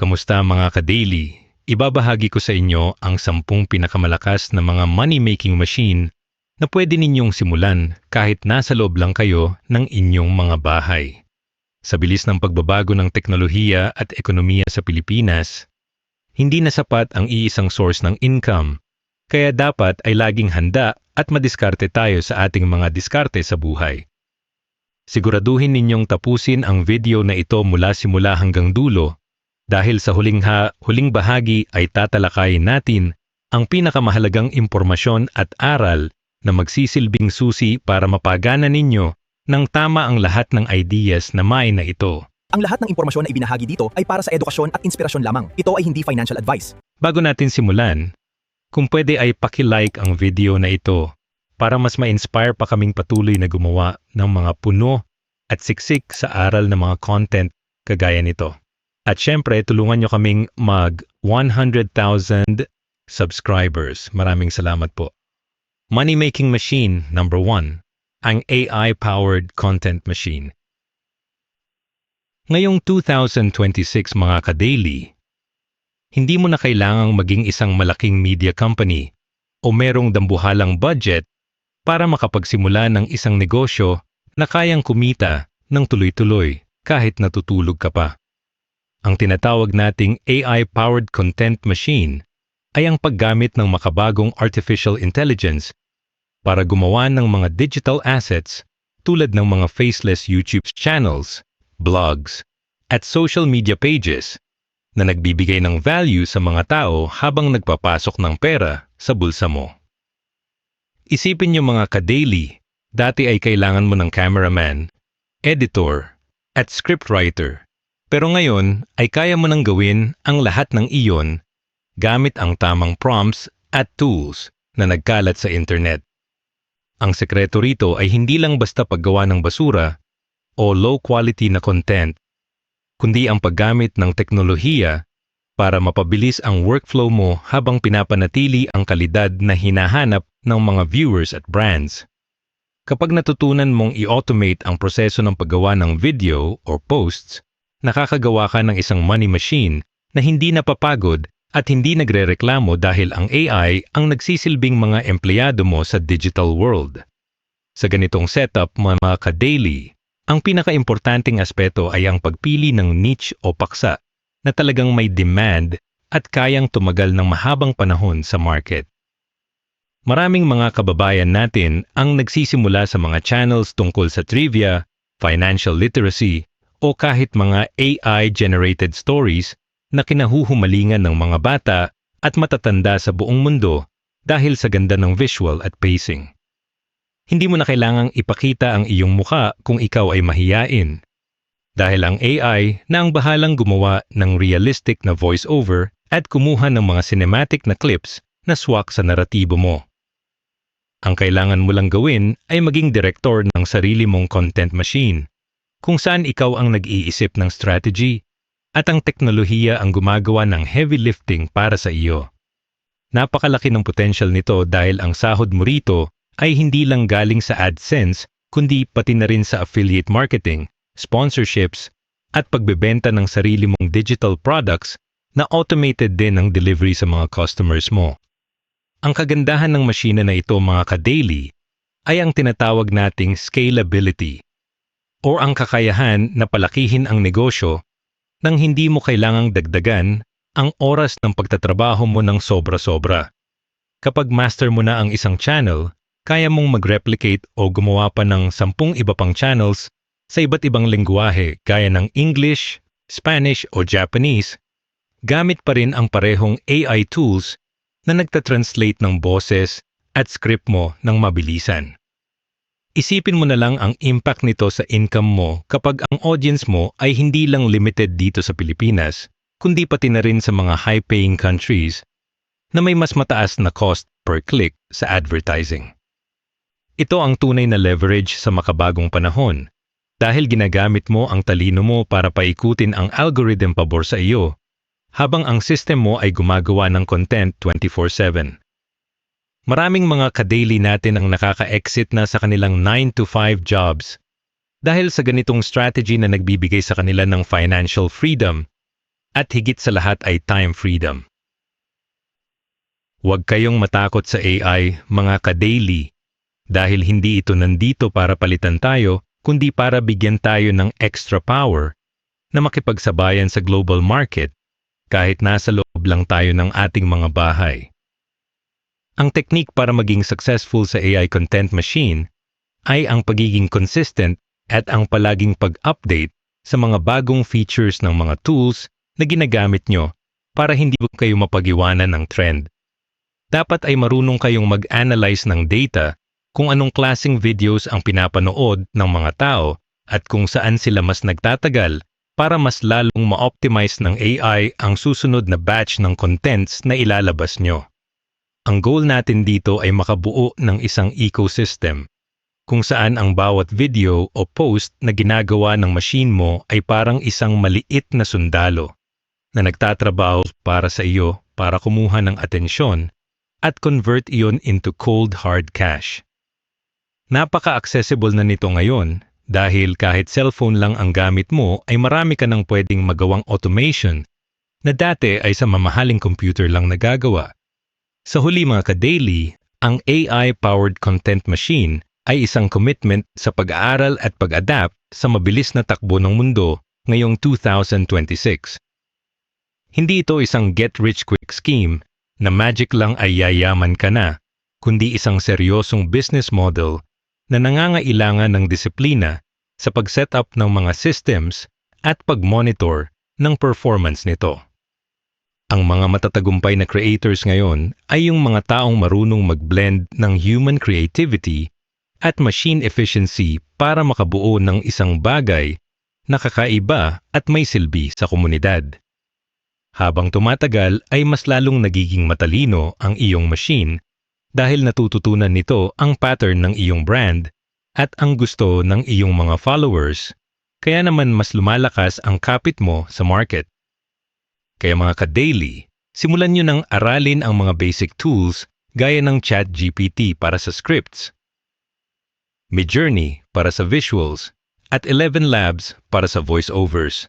Kamusta mga ka-daily? Ibabahagi ko sa inyo ang 10 pinakamalakas na mga money-making machine na pwede ninyong simulan kahit nasa loob lang kayo ng inyong mga bahay. Sa bilis ng pagbabago ng teknolohiya at ekonomiya sa Pilipinas, hindi na sapat ang iisang source ng income, kaya dapat ay laging handa at madiskarte tayo sa ating mga diskarte sa buhay. Siguraduhin ninyong tapusin ang video na ito mula simula hanggang dulo dahil sa huling bahagi ay tatalakayin natin ang pinakamahalagang impormasyon at aral na magsisilbing susi para mapagana ninyo ng tama ang lahat ng ideas na may na ito. Ang lahat ng impormasyon na ibinahagi dito ay para sa edukasyon at inspirasyon lamang. Ito ay hindi financial advice. Bago natin simulan, kung pwede ay paki-like ang video na ito para mas ma-inspire pa kaming patuloy na gumawa ng mga puno at siksik sa aral ng mga content kagaya nito. At syempre, tulungan nyo kaming mag 100,000 subscribers. Maraming salamat po. Money-making machine number 1, ang AI-powered content machine. Ngayong 2026 mga ka-daily, hindi mo na kailangang maging isang malaking media company o merong dambuhalang budget para makapagsimula ng isang negosyo na kayang kumita ng tuloy-tuloy kahit natutulog ka pa. Ang tinatawag nating AI-powered content machine ay ang paggamit ng makabagong artificial intelligence para gumawa ng mga digital assets tulad ng mga faceless YouTube channels, blogs, at social media pages na nagbibigay ng value sa mga tao habang nagpapasok ng pera sa bulsa mo. Isipin niyo mga ka-daily, dati ay kailangan mo ng cameraman, editor, at scriptwriter. Pero ngayon ay kaya mo nang gawin ang lahat ng iyon gamit ang tamang prompts at tools na nagkalat sa internet. Ang sekreto rito ay hindi lang basta paggawa ng basura o low quality na content, kundi ang paggamit ng teknolohiya para mapabilis ang workflow mo habang pinapanatili ang kalidad na hinahanap ng mga viewers at brands. Kapag natutunan mong i-automate ang proseso ng paggawa ng video or posts, nakakagawa ka ng isang money machine na hindi napapagod at hindi nagrereklamo dahil ang AI ang nagsisilbing mga empleyado mo sa digital world. Sa ganitong setup, mga ka-daily, ang pinakaimportanteng aspeto ay ang pagpili ng niche o paksa na talagang may demand at kayang tumagal ng mahabang panahon sa market. Maraming mga kababayan natin ang nagsisimula sa mga channels tungkol sa trivia, financial literacy, o kahit mga AI-generated stories na kinahuhumalingan ng mga bata at matatanda sa buong mundo dahil sa ganda ng visual at pacing. Hindi mo na kailangang ipakita ang iyong muka kung ikaw ay mahiyain, dahil ang AI na ang bahalang gumawa ng realistic na voice-over at kumuha ng mga cinematic na clips na swak sa naratibo mo. Ang kailangan mo lang gawin ay maging direktor ng sarili mong content machine, kung saan ikaw ang nag-iisip ng strategy at ang teknolohiya ang gumagawa ng heavy lifting para sa iyo. Napakalaki ng potential nito dahil ang sahod mo rito ay hindi lang galing sa AdSense kundi pati na rin sa affiliate marketing, sponsorships, at pagbebenta ng sarili mong digital products na automated din ang delivery sa mga customers mo. Ang kagandahan ng masina na ito mga ka-daily ay ang tinatawag nating scalability, o ang kakayahan na palakihin ang negosyo nang hindi mo kailangang dagdagan ang oras ng pagtatrabaho mo ng sobra-sobra. Kapag master mo na ang isang channel, kaya mong mag-replicate o gumawa pa ng 10 iba pang channels sa iba't ibang lengguwahe gaya ng English, Spanish o Japanese, gamit pa rin ang parehong AI tools na nagtatranslate ng boses at script mo ng mabilisan. Isipin mo na lang ang impact nito sa income mo kapag ang audience mo ay hindi lang limited dito sa Pilipinas, kundi pati na rin sa mga high-paying countries na may mas mataas na cost per click sa advertising. Ito ang tunay na leverage sa makabagong panahon dahil ginagamit mo ang talino mo para paikutin ang algorithm pabor sa iyo habang ang system mo ay gumagawa ng content 24/7. Maraming mga ka-daily natin ang nakaka-exit na sa kanilang 9-to-5 jobs dahil sa ganitong strategy na nagbibigay sa kanila ng financial freedom At higit sa lahat ay time freedom. Huwag kayong matakot sa AI, mga ka-daily, dahil hindi ito nandito para palitan tayo, kundi para bigyan tayo ng extra power na makipagsabayan sa global market kahit nasa loob lang tayo ng ating mga bahay. Ang technique para maging successful sa AI content machine ay ang pagiging consistent at ang palaging pag-update sa mga bagong features ng mga tools na ginagamit nyo para hindi kayo mapag-iwanan ng trend. Dapat ay marunong kayong mag-analyze ng data kung anong klaseng videos ang pinapanood ng mga tao at kung saan sila mas nagtatagal para mas lalong ma-optimize ng AI ang susunod na batch ng contents na ilalabas nyo. Ang goal natin dito ay makabuo ng isang ecosystem kung saan ang bawat video o post na ginagawa ng machine mo ay parang isang maliit na sundalo na nagtatrabaho para sa iyo para kumuha ng atensyon at convert iyon into cold hard cash. Napaka-accessible na nito ngayon dahil kahit cellphone lang ang gamit mo ay marami ka nang pwedeng magawang automation na dati ay sa mamahaling computer lang nagagawa. Sa huli mga ka-daily, ang AI-powered content machine ay isang commitment sa pag-aaral at pag-adapt sa mabilis na takbo ng mundo ngayong 2026. Hindi ito isang get-rich-quick scheme na magic lang ay yayaman ka na, kundi isang seryosong business model na nangangailangan ng disiplina sa pag-set up ng mga systems at pag-monitor ng performance nito. Ang mga matatagumpay na creators ngayon ay yung mga taong marunong mag-blend ng human creativity at machine efficiency para makabuo ng isang bagay na kakaiba at may silbi sa komunidad. Habang tumatagal ay mas lalong nagiging matalino ang iyong machine dahil natututunan nito ang pattern ng iyong brand at ang gusto ng iyong mga followers, kaya naman mas lumalakas ang kapit mo sa market. Kaya mga ka-daily, simulan nyo ng aralin ang mga basic tools gaya ng ChatGPT para sa scripts, Midjourney para sa visuals, at 11 Labs para sa voiceovers.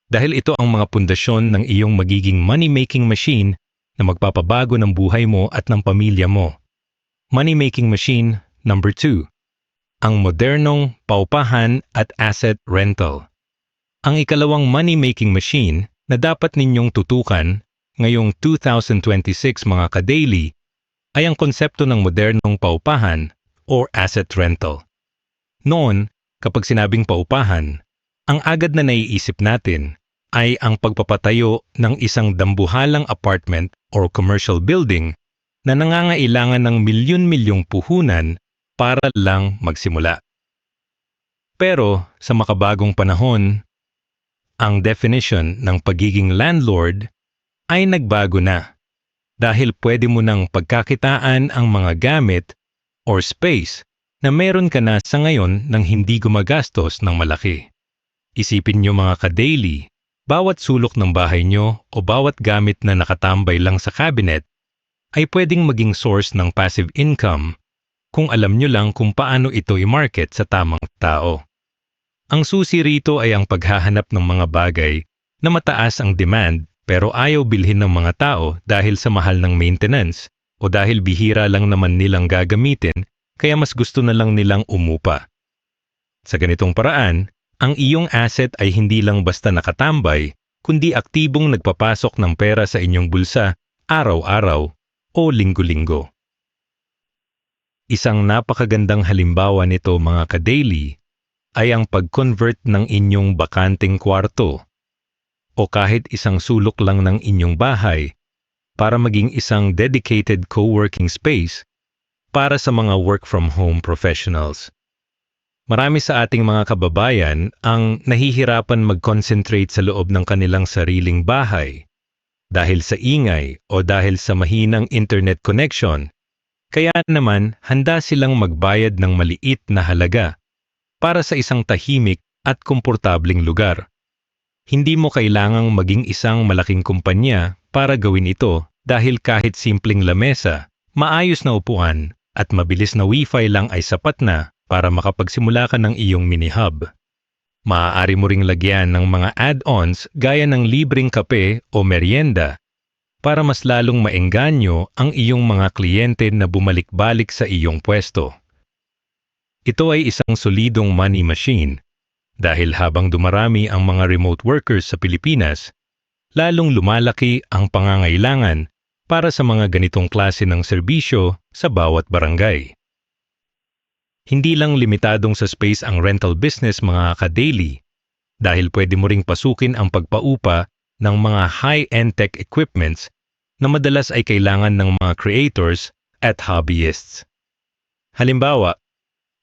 Dahil ito ang mga pundasyon ng iyong magiging money-making machine na magpapabago ng buhay mo at ng pamilya mo. Money-making machine number 2. Ang modernong paupahan at asset rental. Ang ikalawang money-making machine na dapat ninyong tutukan ngayong 2026 mga ka-daily ay ang konsepto ng modernong paupahan or asset rental. Noon, kapag sinabing paupahan, ang agad na naiisip natin ay ang pagpapatayo ng isang dambuhalang apartment or commercial building na nangangailangan ng milyon-milyong puhunan para lang magsimula. Pero sa makabagong panahon, ang definition ng pagiging landlord ay nagbago na dahil pwede mo nang pagkakitaan ang mga gamit or space na meron ka na sa ngayon nang hindi gumagastos ng malaki. Isipin nyo mga ka-daily, bawat sulok ng bahay nyo o bawat gamit na nakatambay lang sa cabinet ay pwedeng maging source ng passive income kung alam nyo lang kung paano ito i-market sa tamang tao. Ang susi rito ay ang paghahanap ng mga bagay na mataas ang demand pero ayaw bilhin ng mga tao dahil sa mahal ng maintenance o dahil bihira lang naman nilang gagamitin kaya mas gusto na lang nilang umupa. Sa ganitong paraan, ang iyong asset ay hindi lang basta nakatambay, kundi aktibong nagpapasok ng pera sa inyong bulsa araw-araw o linggo-linggo. Isang napakagandang halimbawa nito mga ka-daily ay ang pag-convert ng inyong bakanting kwarto o kahit isang sulok lang ng inyong bahay para maging isang dedicated co-working space para sa mga work-from-home professionals. Marami sa ating mga kababayan ang nahihirapan mag-concentrate sa loob ng kanilang sariling bahay dahil sa ingay o dahil sa mahinang internet connection, kaya naman handa silang magbayad ng maliit na halaga para sa isang tahimik at komportabling lugar. Hindi mo kailangang maging isang malaking kumpanya para gawin ito dahil kahit simpleng lamesa, maayos na upuan at mabilis na wifi lang ay sapat na para makapagsimula ka ng iyong mini-hub. Maaari mo ring lagyan ng mga add-ons gaya ng libreng kape o merienda para mas lalong maengganyo ang iyong mga kliyente na bumalik-balik sa iyong pwesto. Ito ay isang solidong money machine dahil habang dumarami ang mga remote workers sa Pilipinas, lalong lumalaki ang pangangailangan para sa mga ganitong klase ng serbisyo sa bawat barangay. Hindi lang limitadong sa space ang rental business mga ka-daily dahil pwede mo ring pasukin ang pagpaupa ng mga high-end tech equipments na madalas ay kailangan ng mga creators at hobbyists. Halimbawa,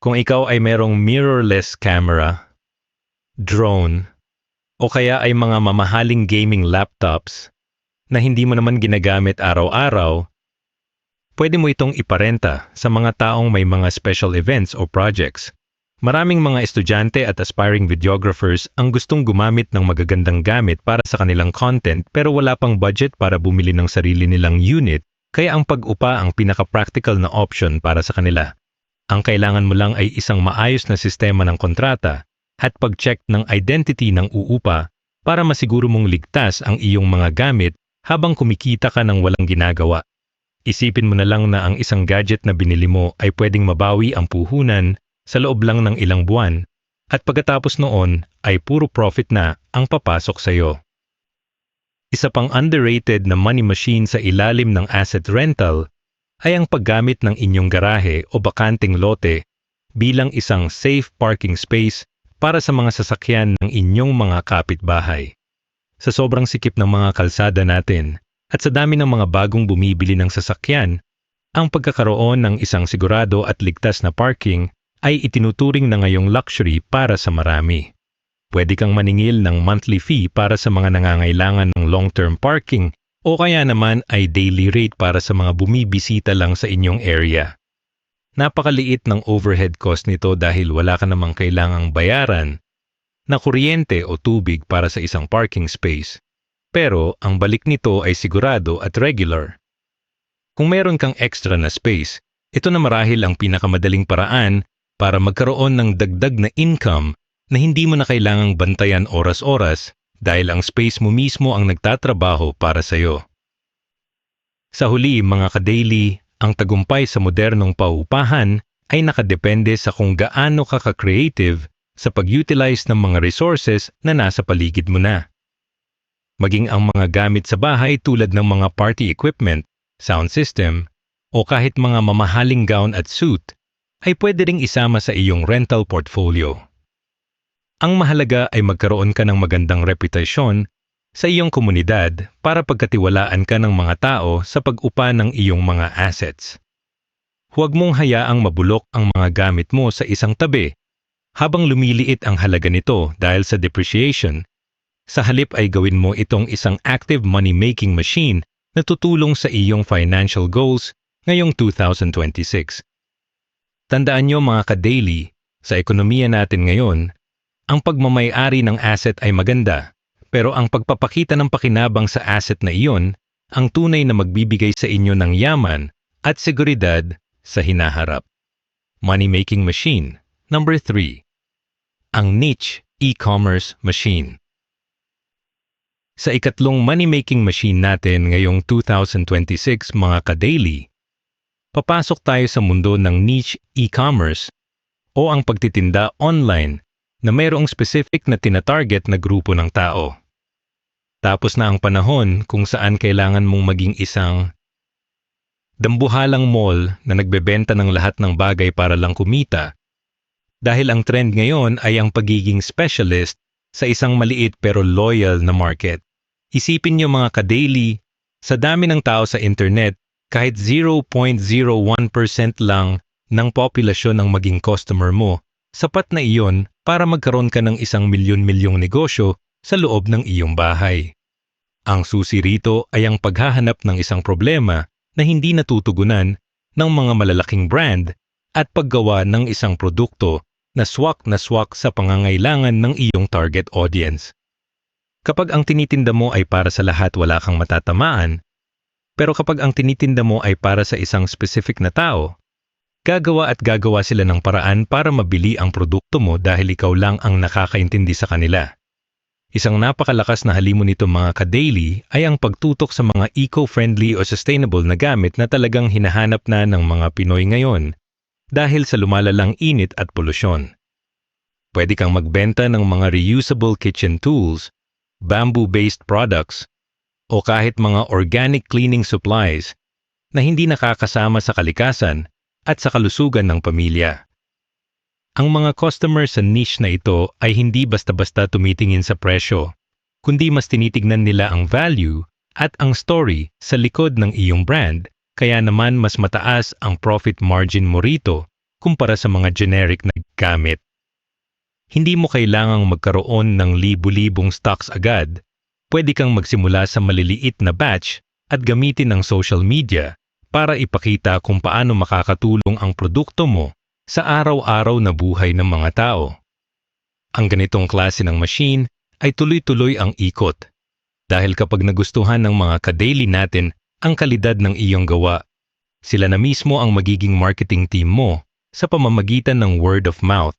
kung ikaw ay merong mirrorless camera, drone, o kaya ay mga mamahaling gaming laptops na hindi mo naman ginagamit araw-araw, pwede mo itong iparenta sa mga taong may mga special events o projects. Maraming mga estudyante at aspiring videographers ang gustong gumamit ng magagandang gamit para sa kanilang content pero wala pang budget para bumili ng sarili nilang unit, kaya ang pag-upa ang pinaka-practical na option para sa kanila. Ang kailangan mo lang ay isang maayos na sistema ng kontrata at pag-check ng identity ng uupa para masiguro mong ligtas ang iyong mga gamit habang kumikita ka ng walang ginagawa. Isipin mo na lang na ang isang gadget na binili mo ay pwedeng mabawi ang puhunan sa loob lang ng ilang buwan at pagkatapos noon ay puro profit na ang papasok sa iyo. Isa pang underrated na money machine sa ilalim ng asset rental ay ang paggamit ng inyong garahe o bakanting lote bilang isang safe parking space para sa mga sasakyan ng inyong mga kapitbahay. Sa sobrang sikip ng mga kalsada natin, at sa dami ng mga bagong bumibili ng sasakyan, ang pagkakaroon ng isang sigurado at ligtas na parking ay itinuturing na ngayong luxury para sa marami. Pwede kang maningil ng monthly fee para sa mga nangangailangan ng long-term parking o kaya naman ay daily rate para sa mga bumibisita lang sa inyong area. Napakaliit ng overhead cost nito dahil wala ka namang kailangang bayaran na kuryente o tubig para sa isang parking space. Pero ang balik nito ay sigurado at regular. Kung meron kang extra na space, ito na marahil ang pinakamadaling paraan para magkaroon ng dagdag na income na hindi mo na kailangang bantayan oras-oras dahil ang space mo mismo ang nagtatrabaho para sa iyo. Sa huli mga ka-daily, ang tagumpay sa modernong paupahan ay nakadepende sa kung gaano ka ka-creative sa pag-utilize ng mga resources na nasa paligid mo na. Maging ang mga gamit sa bahay tulad ng mga party equipment, sound system, o kahit mga mamahaling gown at suit, ay pwede ring isama sa iyong rental portfolio. Ang mahalaga ay magkaroon ka ng magandang reputasyon sa iyong komunidad para pagkatiwalaan ka ng mga tao sa pag-upa ng iyong mga assets. Huwag mong hayaang mabulok ang mga gamit mo sa isang tabi habang lumiliit ang halaga nito dahil sa depreciation. Sa halip ay gawin mo itong isang active money-making machine na tutulong sa iyong financial goals ngayong 2026. Tandaan nyo mga ka-daily, sa ekonomiya natin ngayon, ang pagmamay-ari ng asset ay maganda, pero ang pagpapakita ng pakinabang sa asset na iyon ang tunay na magbibigay sa inyo ng yaman at seguridad sa hinaharap. Money-making machine. Number 3. Ang niche e-commerce machine. Sa ikatlong money-making machine natin ngayong 2026 mga ka-daily, papasok tayo sa mundo ng niche e-commerce o ang pagtitinda online na mayroong specific na tinatarget na grupo ng tao. Tapos na ang panahon kung saan kailangan mong maging isang dambuhalang mall na nagbebenta ng lahat ng bagay para lang kumita. Dahil ang trend ngayon ay ang pagiging specialist sa isang maliit pero loyal na market. Isipin niyo mga ka-daily, sa dami ng tao sa internet, kahit 0.01% lang ng populasyon ang maging customer mo, sapat na iyon para magkaroon ka ng isang milyon-milyong negosyo sa loob ng iyong bahay. Ang susi rito ay ang paghahanap ng isang problema na hindi natutugunan ng mga malalaking brand at paggawa ng isang produkto na swak sa pangangailangan ng iyong target audience. Kapag ang tinitinda mo ay para sa lahat wala kang matatamaan, pero kapag ang tinitinda mo ay para sa isang specific na tao, Gagawa sila ng paraan para mabili ang produkto mo dahil ikaw lang ang nakakaintindi sa kanila. Isang napakalakas na halimo nito mga ka-daily ay ang pagtutok sa mga eco-friendly o sustainable na gamit na talagang hinahanap na ng mga Pinoy ngayon dahil sa lumalalang init at polusyon. Pwede kang magbenta ng mga reusable kitchen tools, bamboo-based products, o kahit mga organic cleaning supplies na hindi nakakasama sa kalikasan at sa kalusugan ng pamilya. Ang mga customer sa niche na ito ay hindi basta-basta tumitingin sa presyo, kundi mas tinitignan nila ang value at ang story sa likod ng iyong brand, kaya naman mas mataas ang profit margin mo rito kumpara sa mga generic na gamit. Hindi mo kailangang magkaroon ng libu-libong stocks agad. Pwede kang magsimula sa maliliit na batch at gamitin ang social media para ipakita kung paano makakatulong ang produkto mo sa araw-araw na buhay ng mga tao. Ang ganitong klase ng machine ay tuloy-tuloy ang ikot. Dahil kapag nagustuhan ng mga ka-daily natin ang kalidad ng iyong gawa, sila na mismo ang magiging marketing team mo sa pamamagitan ng word of mouth.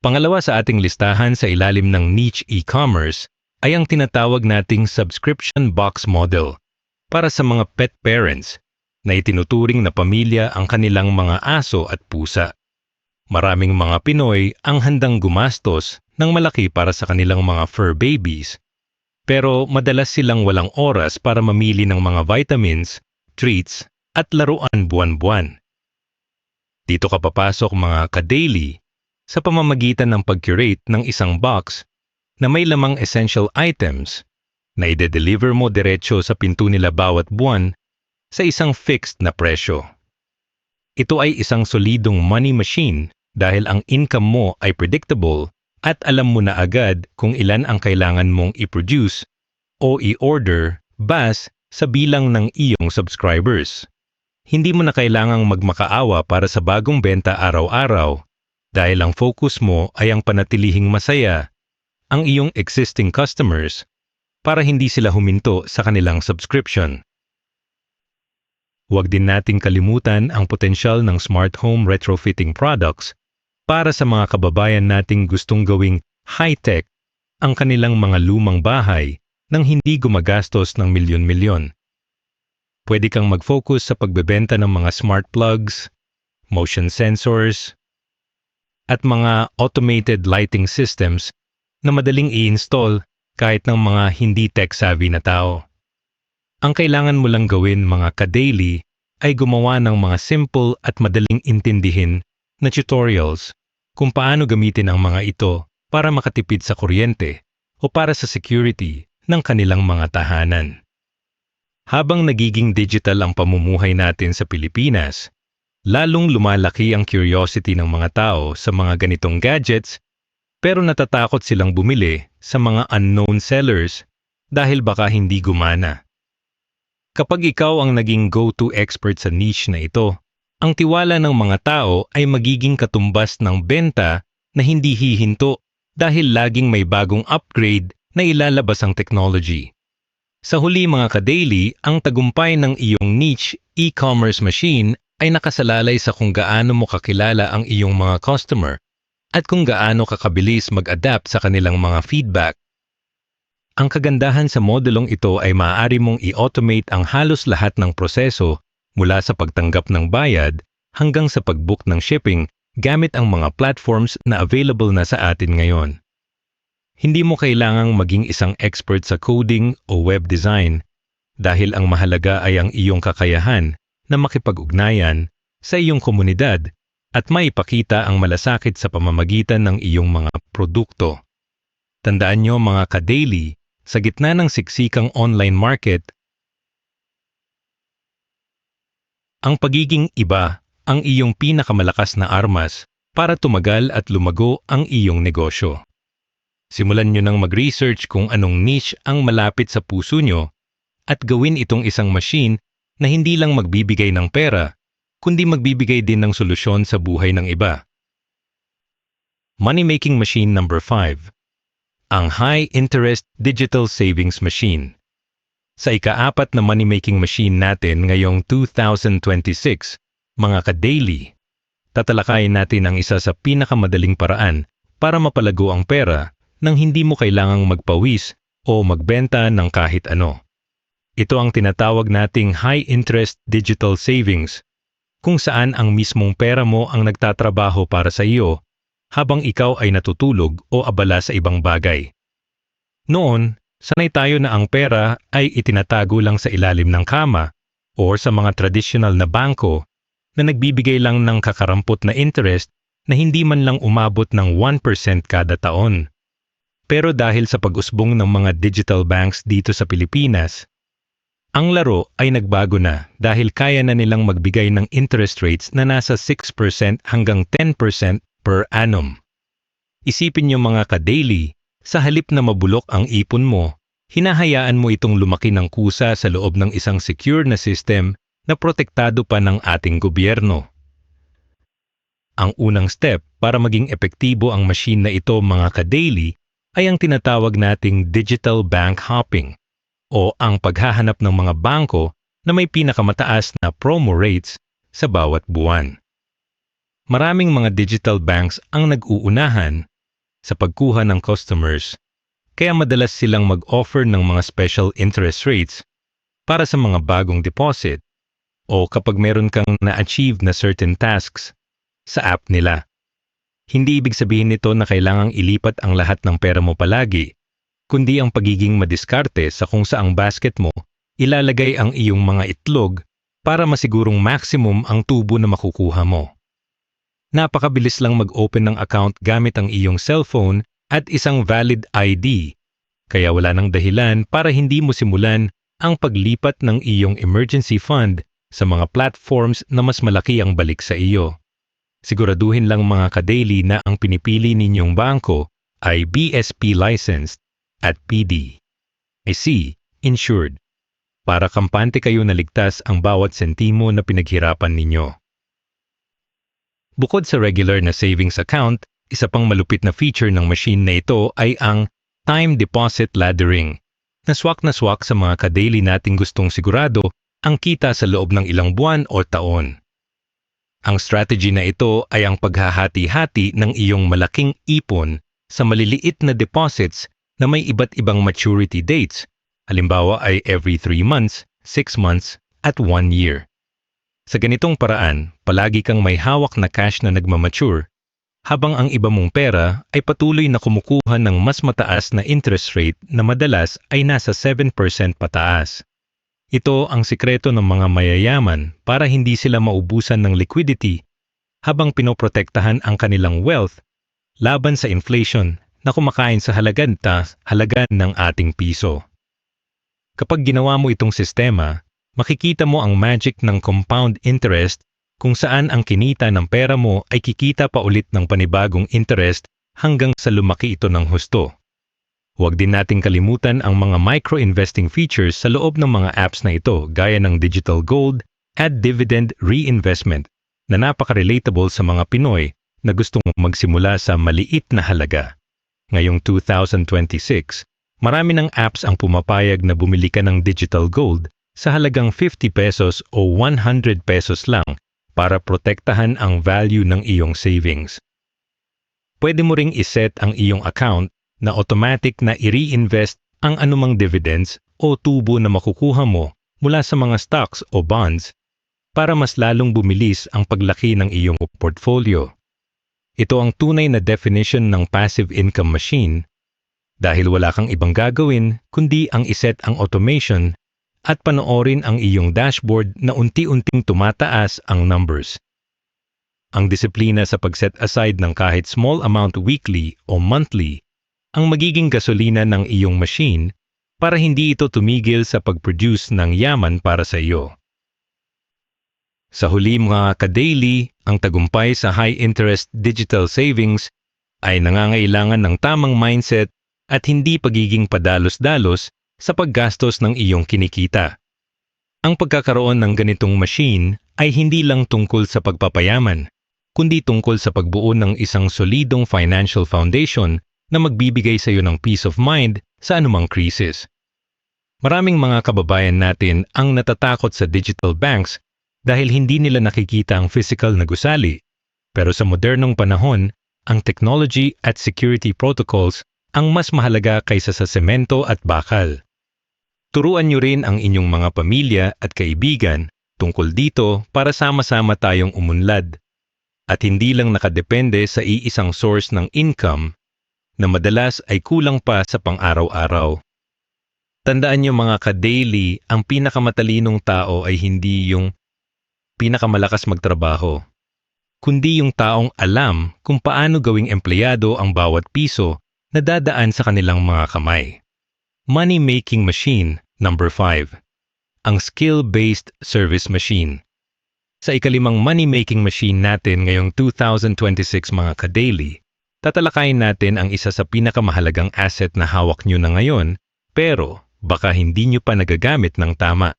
Pangalawa sa ating listahan sa ilalim ng niche e-commerce ay ang tinatawag nating subscription box model para sa mga pet parents na itinuturing na pamilya ang kanilang mga aso at pusa. Maraming mga Pinoy ang handang gumastos ng malaki para sa kanilang mga fur babies, pero madalas silang walang oras para mamili ng mga vitamins, treats, at laruan buwan-buwan. Dito ka papasok mga ka-daily sa pamamagitan ng pag-curate ng isang box na may lamang essential items na ide-deliver mo diretso sa pinto nila bawat buwan sa isang fixed na presyo. Ito ay isang solidong money machine dahil ang income mo ay predictable at alam mo na agad kung ilan ang kailangan mong i-produce o i-order base sa bilang ng iyong subscribers. Hindi mo na kailangang magmakaawa para sa bagong benta araw-araw dahil ang focus mo ay ang panatilihing masaya ang iyong existing customers para hindi sila huminto sa kanilang subscription. Huwag din nating kalimutan ang potensyal ng smart home retrofitting products para sa mga kababayan nating gustong gawing high-tech ang kanilang mga lumang bahay nang hindi gumagastos ng milyon-milyon. Pwede kang mag-focus sa pagbebenta ng mga smart plugs, motion sensors, at mga automated lighting systems na madaling i-install kahit ng mga hindi tech-savvy na tao. Ang kailangan mo lang gawin mga ka-daily ay gumawa ng mga simple at madaling intindihin na tutorials kung paano gamitin ang mga ito para makatipid sa kuryente o para sa security ng kanilang mga tahanan. Habang nagiging digital ang pamumuhay natin sa Pilipinas, lalong lumalaki ang curiosity ng mga tao sa mga ganitong gadgets pero natatakot silang bumili sa mga unknown sellers dahil baka hindi gumana. Kapag ikaw ang naging go-to expert sa niche na ito, ang tiwala ng mga tao ay magiging katumbas ng benta na hindi hihinto dahil laging may bagong upgrade na ilalabas ang technology. Sa huli mga ka-daily, ang tagumpay ng iyong niche e-commerce machine ay nakasalalay sa kung gaano mo kakilala ang iyong mga customer at kung gaano kakabilis mag-adapt sa kanilang mga feedback. Ang kagandahan sa modelong ito ay maaari mong i-automate ang halos lahat ng proseso mula sa pagtanggap ng bayad hanggang sa pag-book ng shipping gamit ang mga platforms na available na sa atin ngayon. Hindi mo kailangang maging isang expert sa coding o web design dahil ang mahalaga ay ang iyong kakayahan na makipag-ugnayan sa iyong komunidad at maipakita ang malasakit sa pamamagitan ng iyong mga produkto. Tandaan nyo mga ka-daily, sa gitna ng siksikang online market, ang pagiging iba ang iyong pinakamalakas na armas para tumagal at lumago ang iyong negosyo. Simulan nyo nang mag-research kung anong niche ang malapit sa puso nyo at gawin itong isang machine na hindi lang magbibigay ng pera, kundi magbibigay din ng solusyon sa buhay ng iba. Money-making machine number 5. Ang high-interest digital savings machine. Sa ika-4 na money-making machine natin ngayong 2026, mga ka-daily, tatalakayin natin ang isa sa pinakamadaling paraan para mapalago ang pera nang hindi mo kailangang magpawis o magbenta ng kahit ano. Ito ang tinatawag nating high-interest digital savings, kung saan ang mismong pera mo ang nagtatrabaho para sa iyo habang ikaw ay natutulog o abala sa ibang bagay. Noon, sanay tayo na ang pera ay itinatago lang sa ilalim ng kama o sa mga traditional na bangko na nagbibigay lang ng kakarampot na interest na hindi man lang umabot ng 1% kada taon. Pero dahil sa pag-usbong ng mga digital banks dito sa Pilipinas, ang laro ay nagbago na dahil kaya na nilang magbigay ng interest rates na nasa 6% hanggang 10% per annum. Isipin niyo mga ka-daily, sa halip na mabulok ang ipon mo, hinahayaan mo itong lumaki ng kusa sa loob ng isang secure na system na protektado pa ng ating gobyerno. Ang unang step para maging epektibo ang machine na ito mga ka-daily ay ang tinatawag nating digital bank hopping o ang paghahanap ng mga bangko na may pinakamataas na promo rates sa bawat buwan. Maraming mga digital banks ang nag-uunahan sa pagkuha ng customers, kaya madalas silang mag-offer ng mga special interest rates para sa mga bagong deposit o kapag meron kang na-achieve na certain tasks sa app nila. Hindi ibig sabihin nito na kailangang ilipat ang lahat ng pera mo palagi, kundi ang pagiging madiskarte sa kung saang basket mo ilalagay ang iyong mga itlog para masigurong maximum ang tubo na makukuha mo. Napakabilis lang mag-open ng account gamit ang iyong cellphone at isang valid ID, kaya wala nang dahilan para hindi mo simulan ang paglipat ng iyong emergency fund sa mga platforms na mas malaki ang balik sa iyo. Siguraduhin lang mga ka-daily na ang pinipili ninyong bangko ay BSP licensed at PDEC insured para kampante kayo na ligtas ang bawat sentimo na pinaghirapan ninyo. Bukod sa regular na savings account, isa pang malupit na feature ng machine na ito ay ang time deposit laddering, na swak sa mga ka-daily nating gustong sigurado ang kita sa loob ng ilang buwan o taon. Ang strategy na ito ay ang paghahati-hati ng iyong malaking ipon sa maliliit na deposits na may iba't ibang maturity dates, halimbawa ay every 3 months, 6 months, at 1 year. Sa ganitong paraan, palagi kang may hawak na cash na nagmamature, habang ang iba mong pera ay patuloy na kumukuha ng mas mataas na interest rate na madalas ay nasa 7% pataas. Ito ang sikreto ng mga mayayaman para hindi sila maubusan ng liquidity habang pinoprotektahan ang kanilang wealth laban sa inflation na kumakain sa halaga ng ating piso. Kapag ginawa mo itong sistema, makikita mo ang magic ng compound interest kung saan ang kinita ng pera mo ay kikita pa ulit ng panibagong interest hanggang sa lumaki ito ng husto. Huwag din nating kalimutan ang mga micro-investing features sa loob ng mga apps na ito gaya ng digital gold at dividend reinvestment na napaka-relatable sa mga Pinoy na gustong magsimula sa maliit na halaga. Ngayong 2026, marami ng apps ang pumapayag na bumili ka ng digital gold sa halagang 50 pesos o 100 pesos lang para protektahan ang value ng iyong savings. Pwede mo ring iset ang iyong account na automatic na i-reinvest ang anumang dividends o tubo na makukuha mo mula sa mga stocks o bonds para mas lalong bumilis ang paglaki ng iyong portfolio. Ito ang tunay na definition ng passive income machine dahil wala kang ibang gagawin kundi ang iset ang automation at panoorin ang iyong dashboard na unti-unting tumataas ang numbers. Ang disiplina sa pag-set aside ng kahit small amount weekly o monthly ang magiging gasolina ng iyong machine para hindi ito tumigil sa pag-produce ng yaman para sa iyo. Sa huli mga ka-daily, ang tagumpay sa high-interest digital savings ay nangangailangan ng tamang mindset at hindi pagiging padalos-dalos sa paggastos ng iyong kinikita. Ang pagkakaroon ng ganitong machine ay hindi lang tungkol sa pagpapayaman, kundi tungkol sa pagbuo ng isang solidong financial foundation na magbibigay sa iyo ng peace of mind sa anumang krisis. Maraming mga kababayan natin ang natatakot sa digital banks dahil hindi nila nakikita ang physical na gusali. Pero sa modernong panahon, ang technology at security protocols ang mas mahalaga kaysa sa semento at bakal. Turuan niyo rin ang inyong mga pamilya at kaibigan tungkol dito para sama-sama tayong umunlad at hindi lang nakadepende sa iisang source ng income na madalas ay kulang pa sa pang-araw-araw. Tandaan niyo mga ka-daily, ang pinakamatalinong tao ay hindi yung pinakamalakas magtrabaho, kundi yung taong alam kung paano gawing empleyado ang bawat piso na dadaan sa kanilang mga kamay. Money-making machine, number 5. Ang skill-based service machine. Sa ikalimang money-making machine natin ngayong 2026 mga ka-daily, tatalakayin natin ang isa sa pinakamahalagang asset na hawak nyo na ngayon, pero baka hindi nyo pa nagagamit ng tama.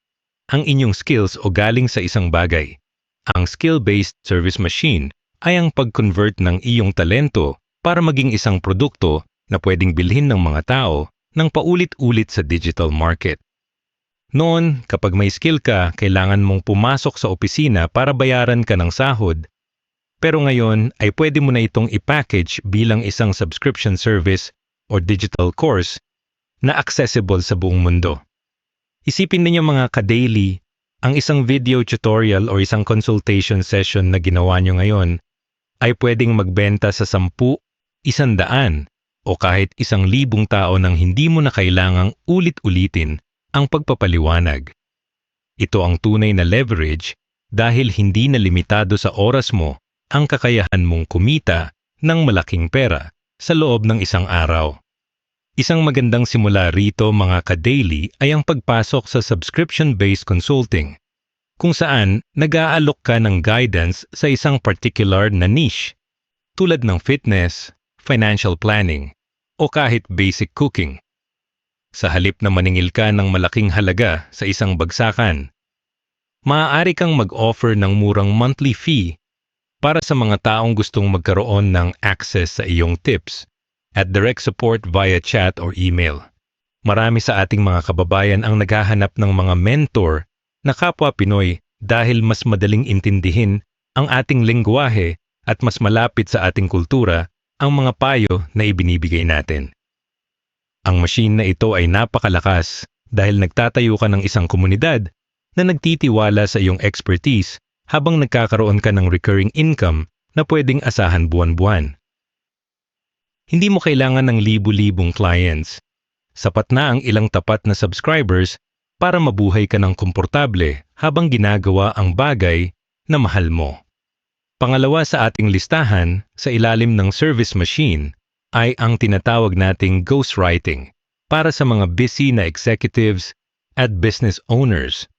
Ang inyong skills o galing sa isang bagay. Ang skill-based service machine ay ang pag-convert ng iyong talento para maging isang produkto na pwedeng bilhin ng mga tao ng paulit-ulit sa digital market. Noon, kapag may skill ka, kailangan mong pumasok sa opisina para bayaran ka ng sahod. Pero ngayon ay pwede mo na itong i-package bilang isang subscription service o digital course na accessible sa buong mundo. Isipin ninyo mga ka-daily, ang isang video tutorial o isang consultation session na ginawa nyo ngayon ay pwedeng magbenta sa 10, 100, o kahit 1,000 tao nang hindi mo na kailangang ulit-ulitin ang pagpapaliwanag. Ito ang tunay na leverage dahil hindi na limitado sa oras mo ang kakayahan mong kumita ng malaking pera sa loob ng isang araw. Isang magandang simula rito mga ka-daily ay ang pagpasok sa subscription-based consulting, kung saan nag-aalok ka ng guidance sa isang particular na niche, tulad ng fitness, financial planning, o kahit basic cooking. Sa halip na maningil ka ng malaking halaga sa isang bagsakan, maaari kang mag-offer ng murang monthly fee para sa mga taong gustong magkaroon ng access sa iyong tips at direct support via chat or email. Marami sa ating mga kababayan ang naghahanap ng mga mentor na kapwa Pinoy dahil mas madaling intindihin ang ating lengguwahe at mas malapit sa ating kultura ang mga payo na ibinibigay natin. Ang machine na ito ay napakalakas dahil nagtatayo ka ng isang komunidad na nagtitiwala sa iyong expertise habang nagkakaroon ka ng recurring income na pwedeng asahan buwan-buwan. Hindi mo kailangan ng libu-libong clients. Sapat na ang ilang tapat na subscribers para mabuhay ka ng komportable habang ginagawa ang bagay na mahal mo. Pangalawa sa ating listahan sa ilalim ng service machine ay ang tinatawag nating ghostwriting para sa mga busy na executives at business owners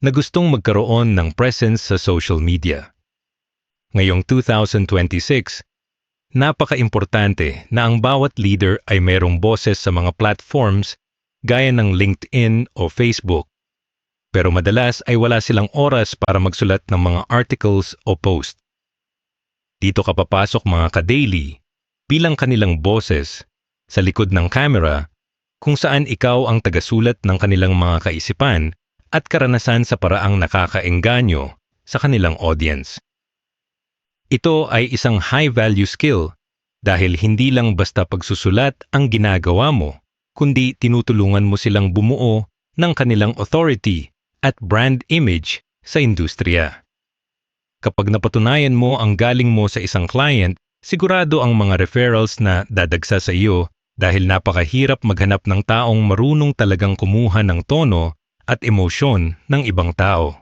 na gustong magkaroon ng presence sa social media. Ngayong 2026, napaka-importante na ang bawat leader ay mayroong boses sa mga platforms gaya ng LinkedIn o Facebook. Pero madalas ay wala silang oras para magsulat ng mga articles o post. Dito ka papasok mga ka-daily bilang kanilang boses sa likod ng camera kung saan ikaw ang tagasulat ng kanilang mga kaisipan at karanasan sa paraang nakakaengganyo sa kanilang audience. Ito ay isang high-value skill dahil hindi lang basta pagsusulat ang ginagawa mo, kundi tinutulungan mo silang bumuo ng kanilang authority at brand image sa industriya. Kapag napatunayan mo ang galing mo sa isang client, sigurado ang mga referrals na dadagsa sa iyo dahil napakahirap maghanap ng taong marunong talagang kumuha ng tono at emosyon ng ibang tao.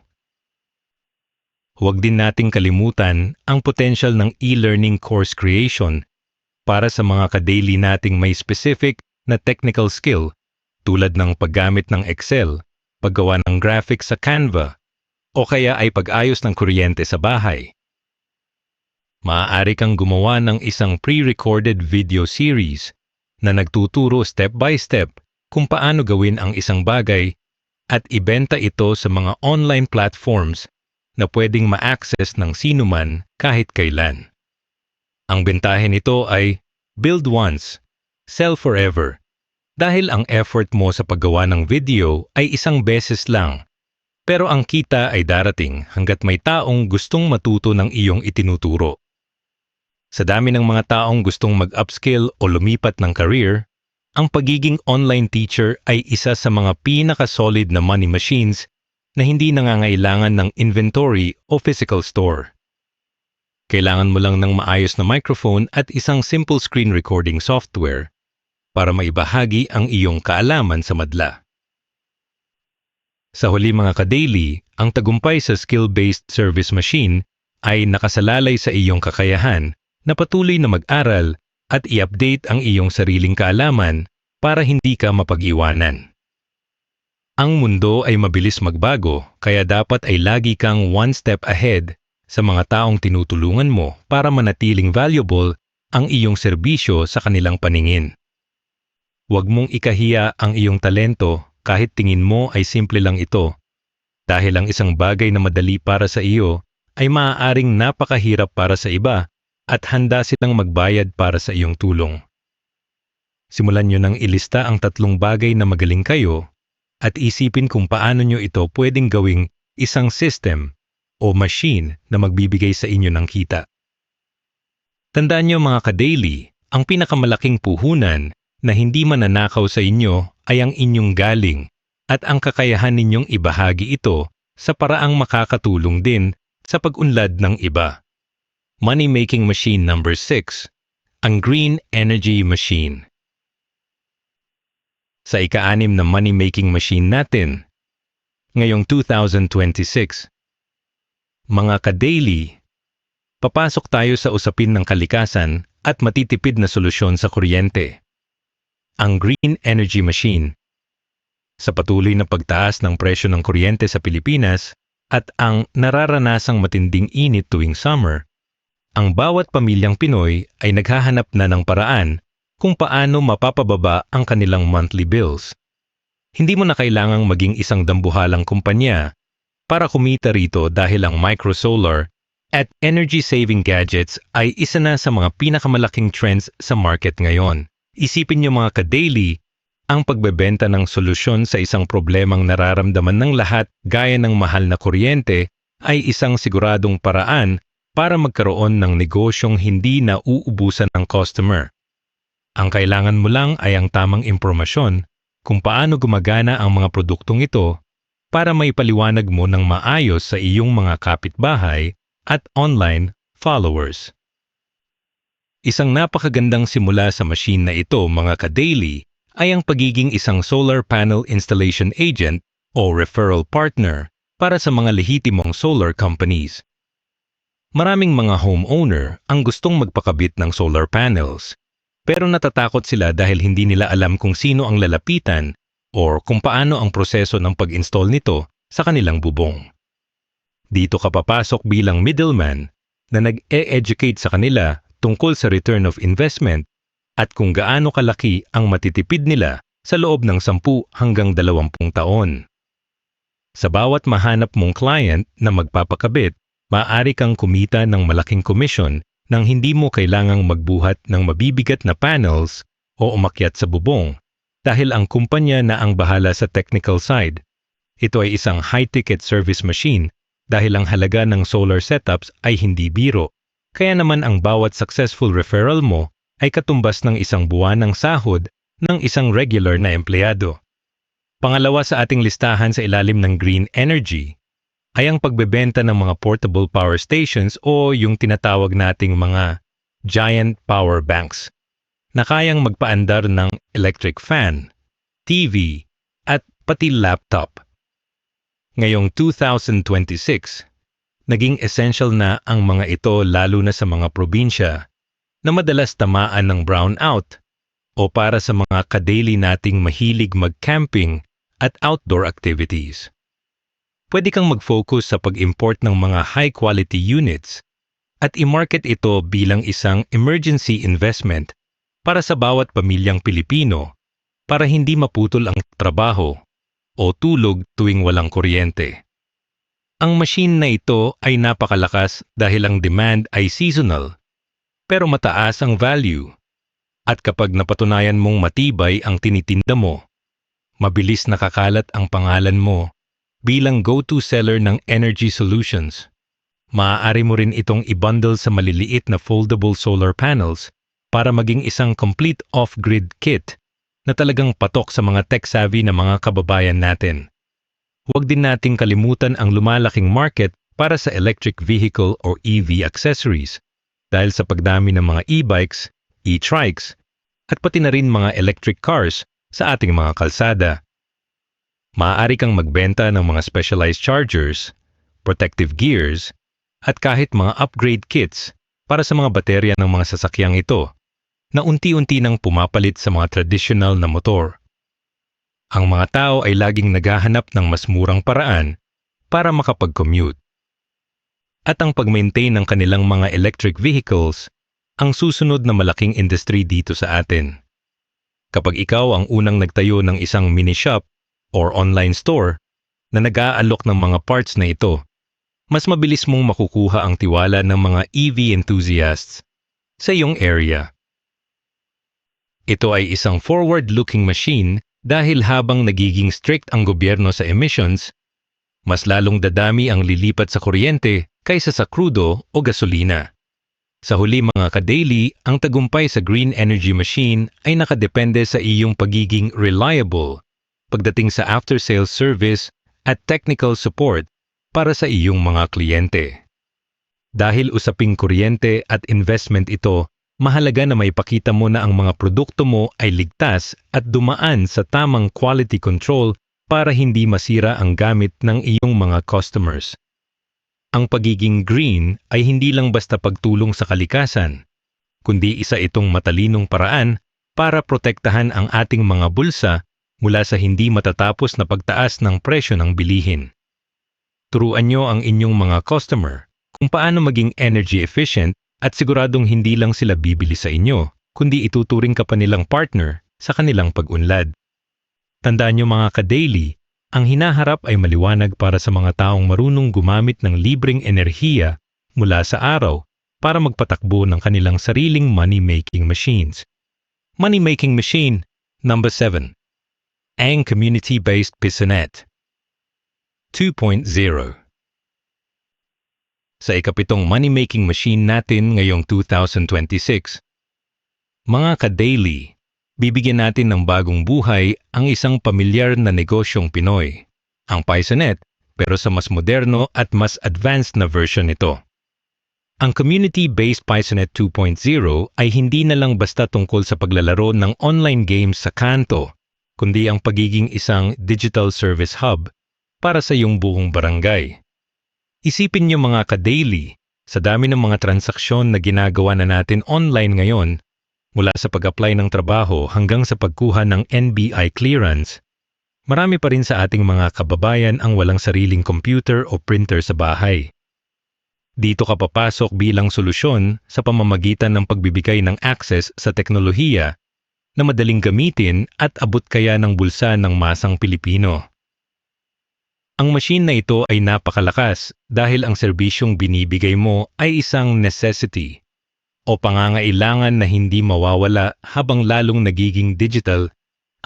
Huwag din nating kalimutan ang potential ng e-learning course creation para sa mga ka-daily nating may specific na technical skill tulad ng paggamit ng Excel, paggawa ng graphics sa Canva, o kaya ay pag-ayos ng kuryente sa bahay. Maaari kang gumawa ng isang pre-recorded video series na nagtuturo step by step kung paano gawin ang isang bagay at ibenta ito sa mga online platforms na pwedeng ma-access ng sinuman kahit kailan. Ang bentahe nito ay build once, sell forever. Dahil ang effort mo sa paggawa ng video ay isang beses lang, pero ang kita ay darating hanggat may taong gustong matuto ng iyong itinuturo. Sa dami ng mga taong gustong mag-upskill o lumipat ng career, ang pagiging online teacher ay isa sa mga pinaka-solid na money machines na hindi nangangailangan ng inventory o physical store. Kailangan mo lang ng maayos na microphone at isang simple screen recording software para maibahagi ang iyong kaalaman sa madla. Sa huli mga ka-daily, ang tagumpay sa skill-based service machine ay nakasalalay sa iyong kakayahan na patuloy na mag-aral at i-update ang iyong sariling kaalaman para hindi ka mapag-iwanan. Ang mundo ay mabilis magbago, kaya dapat ay lagi kang one step ahead sa mga taong tinutulungan mo para manatiling valuable ang iyong serbisyo sa kanilang paningin. Huwag mong ikahiya ang iyong talento kahit tingin mo ay simple lang ito, dahil ang isang bagay na madali para sa iyo ay maaaring napakahirap para sa iba at handa silang magbayad para sa iyong tulong. Simulan nyo nang ilista ang 3 bagay na magaling kayo at isipin kung paano nyo ito pwedeng gawing isang system o machine na magbibigay sa inyo ng kita. Tandaan nyo mga ka-daily, ang pinakamalaking puhunan na hindi mananakaw sa inyo ay ang inyong galing at ang kakayahan ninyong ibahagi ito sa paraang makakatulong din sa pag-unlad ng iba. Money-making machine number 6, ang Green Energy Machine. Sa ika-6 na money-making machine natin, ngayong 2026, mga ka-daily, papasok tayo sa usapin ng kalikasan at matitipid na solusyon sa kuryente. Ang Green Energy Machine. Sa patuloy na pagtaas ng presyo ng kuryente sa Pilipinas at ang nararanasang matinding init tuwing summer, ang bawat pamilyang Pinoy ay naghahanap na ng paraan kung paano mapapababa ang kanilang monthly bills. Hindi mo na kailangang maging isang dambuhalang kumpanya para kumita rito dahil ang microsolar at energy-saving gadgets ay isa na sa mga pinakamalaking trends sa market ngayon. Isipin niyo mga ka-daily, ang pagbebenta ng solusyon sa isang problemang nararamdaman ng lahat gaya ng mahal na kuryente ay isang siguradong paraan para magkaroon ng negosyong hindi na uubusan ng customer. Ang kailangan mo lang ay ang tamang impormasyon kung paano gumagana ang mga produktong ito para maipaliwanag mo ng maayos sa iyong mga kapitbahay at online followers. Isang napakagandang simula sa machine na ito mga ka-daily ay ang pagiging isang solar panel installation agent o referral partner para sa mga lehitimong solar companies. Maraming mga homeowner ang gustong magpakabit ng solar panels, pero natatakot sila dahil hindi nila alam kung sino ang lalapitan o kung paano ang proseso ng pag-install nito sa kanilang bubong. Dito ka papasok bilang middleman na nag-e-educate sa kanila tungkol sa return of investment at kung gaano kalaki ang matitipid nila sa loob ng 10 hanggang 20 taon. Sa bawat mahanap mong client na magpapakabit, maaari kang kumita ng malaking komisyon nang hindi mo kailangang magbuhat ng mabibigat na panels o umakyat sa bubong dahil ang kumpanya na ang bahala sa technical side. Ito ay isang high-ticket service machine dahil ang halaga ng solar setups ay hindi biro. Kaya naman ang bawat successful referral mo ay katumbas ng isang buwan ng sahod ng isang regular na empleyado. Pangalawa sa ating listahan sa ilalim ng green energy ay ang pagbebenta ng mga portable power stations o yung tinatawag nating mga giant power banks na kayang magpaandar ng electric fan, TV, at pati laptop. Ngayong 2026, naging essential na ang mga ito lalo na sa mga probinsya na madalas tamaan ng brownout o para sa mga ka-daily nating mahilig mag-camping at outdoor activities. Pwede kang mag-focus sa pag-import ng mga high-quality units at i-market ito bilang isang emergency investment para sa bawat pamilyang Pilipino para hindi maputol ang trabaho o tulog tuwing walang kuryente. Ang machine na ito ay napakalakas dahil ang demand ay seasonal, pero mataas ang value. At kapag napatunayan mong matibay ang tinitinda mo, mabilis nakakalat ang pangalan mo bilang go-to seller ng energy solutions. Maaari mo rin itong i-bundle sa maliliit na foldable solar panels para maging isang complete off-grid kit na talagang patok sa mga tech-savvy na mga kababayan natin. Huwag din nating kalimutan ang lumalaking market para sa electric vehicle or EV accessories dahil sa pagdami ng mga e-bikes, e-trikes, at pati na rin mga electric cars sa ating mga kalsada. Maaari kang magbenta ng mga specialized chargers, protective gears, at kahit mga upgrade kits para sa mga baterya ng mga sasakyang ito na unti-unti nang pumapalit sa mga traditional na motor. Ang mga tao ay laging naghahanap ng mas murang paraan para makapag-commute. At ang pag-maintain ng kanilang mga electric vehicles ang susunod na malaking industry dito sa atin. Kapag ikaw ang unang nagtayo ng isang mini shop or online store na nag-aalok ng mga parts na ito, mas mabilis mong makukuha ang tiwala ng mga EV enthusiasts sa iyong area. Ito ay isang forward-looking machine dahil habang nagiging strict ang gobyerno sa emissions, mas lalong dadami ang lilipat sa kuryente kaysa sa krudo o gasolina. Sa huli mga ka-daily, ang tagumpay sa green energy machine ay nakadepende sa iyong pagiging reliable pagdating sa after-sales service at technical support para sa iyong mga kliyente. Dahil usaping kuryente at investment ito, mahalaga na maipakita mo na ang mga produkto mo ay ligtas at dumaan sa tamang quality control para hindi masira ang gamit ng iyong mga customers. Ang pagiging green ay hindi lang basta pagtulong sa kalikasan, kundi isa itong matalinong paraan para protektahan ang ating mga bulsa mula sa hindi matatapos na pagtaas ng presyo ng bilihin. Turuan nyo ang inyong mga customer kung paano maging energy efficient at siguradong hindi lang sila bibili sa inyo, kundi ituturing ka pa nilang partner sa kanilang pag-unlad. Tandaan nyo mga ka-daily, ang hinaharap ay maliwanag para sa mga taong marunong gumamit ng libreng enerhiya mula sa araw para magpatakbo ng kanilang sariling money-making machines. Money-making machine, number 7. Ang community-based Pisonet 2.0. Sa ikapitong money-making machine natin ngayong 2026. Mga ka-daily, bibigyan natin ng bagong buhay ang isang pamilyar na negosyong Pinoy, ang Pisonet, pero sa mas moderno at mas advanced na version nito. Ang community-based Pisonet 2.0 ay hindi na lang basta tungkol sa paglalaro ng online games sa kanto, kundi ang pagiging isang digital service hub para sa iyong buong barangay. Isipin niyo mga ka-daily, sa dami ng mga transaksyon na ginagawa na natin online ngayon, mula sa pag-apply ng trabaho hanggang sa pagkuha ng NBI clearance, marami pa rin sa ating mga kababayan ang walang sariling computer o printer sa bahay. Dito ka papasok bilang solusyon sa pamamagitan ng pagbibigay ng access sa teknolohiya na madaling gamitin at abot kaya ng bulsa ng masang Pilipino. Ang machine na ito ay napakalakas dahil ang serbisyong binibigay mo ay isang necessity o pangangailangan na hindi mawawala habang lalong nagiging digital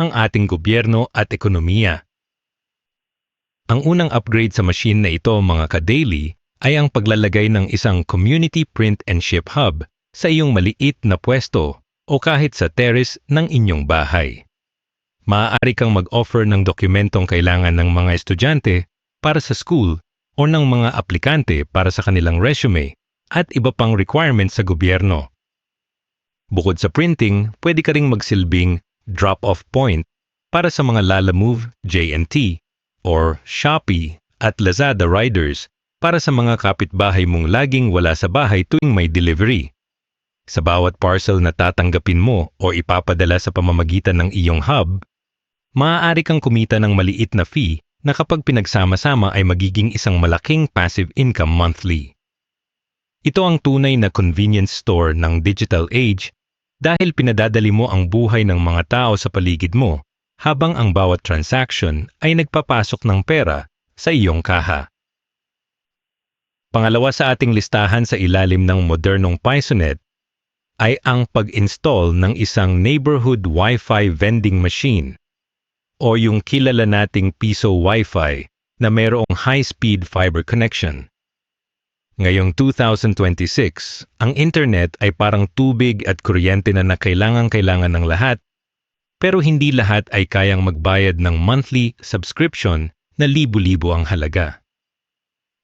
ang ating gobyerno at ekonomiya. Ang unang upgrade sa machine na ito mga ka-daily ay ang paglalagay ng isang community print and ship hub sa iyong maliit na pwesto o kahit sa terrace ng inyong bahay. Maaari kang mag-offer ng dokumentong kailangan ng mga estudyante para sa school o ng mga aplikante para sa kanilang resume at iba pang requirements sa gobyerno. Bukod sa printing, pwede ka ring magsilbing drop-off point para sa mga Lalamove, J&T, or Shopee at Lazada riders para sa mga kapitbahay mong laging wala sa bahay tuwing may delivery. Sa bawat parcel na tatanggapin mo o ipapadala sa pamamagitan ng iyong hub, maaari kang kumita ng maliit na fee na kapag pinagsama-sama ay magiging isang malaking passive income monthly. Ito ang tunay na convenience store ng digital age dahil pinadadali mo ang buhay ng mga tao sa paligid mo habang ang bawat transaction ay nagpapasok ng pera sa iyong kaha. Pangalawa sa ating listahan sa ilalim ng modernong Pisonet ay ang pag-install ng isang neighborhood Wi-Fi vending machine o yung kilala nating Piso Wi-Fi na mayroong high-speed fiber connection. Ngayong 2026, ang internet ay parang tubig at kuryente na kailangan ng lahat, pero hindi lahat ay kayang magbayad ng monthly subscription na libu-libo ang halaga.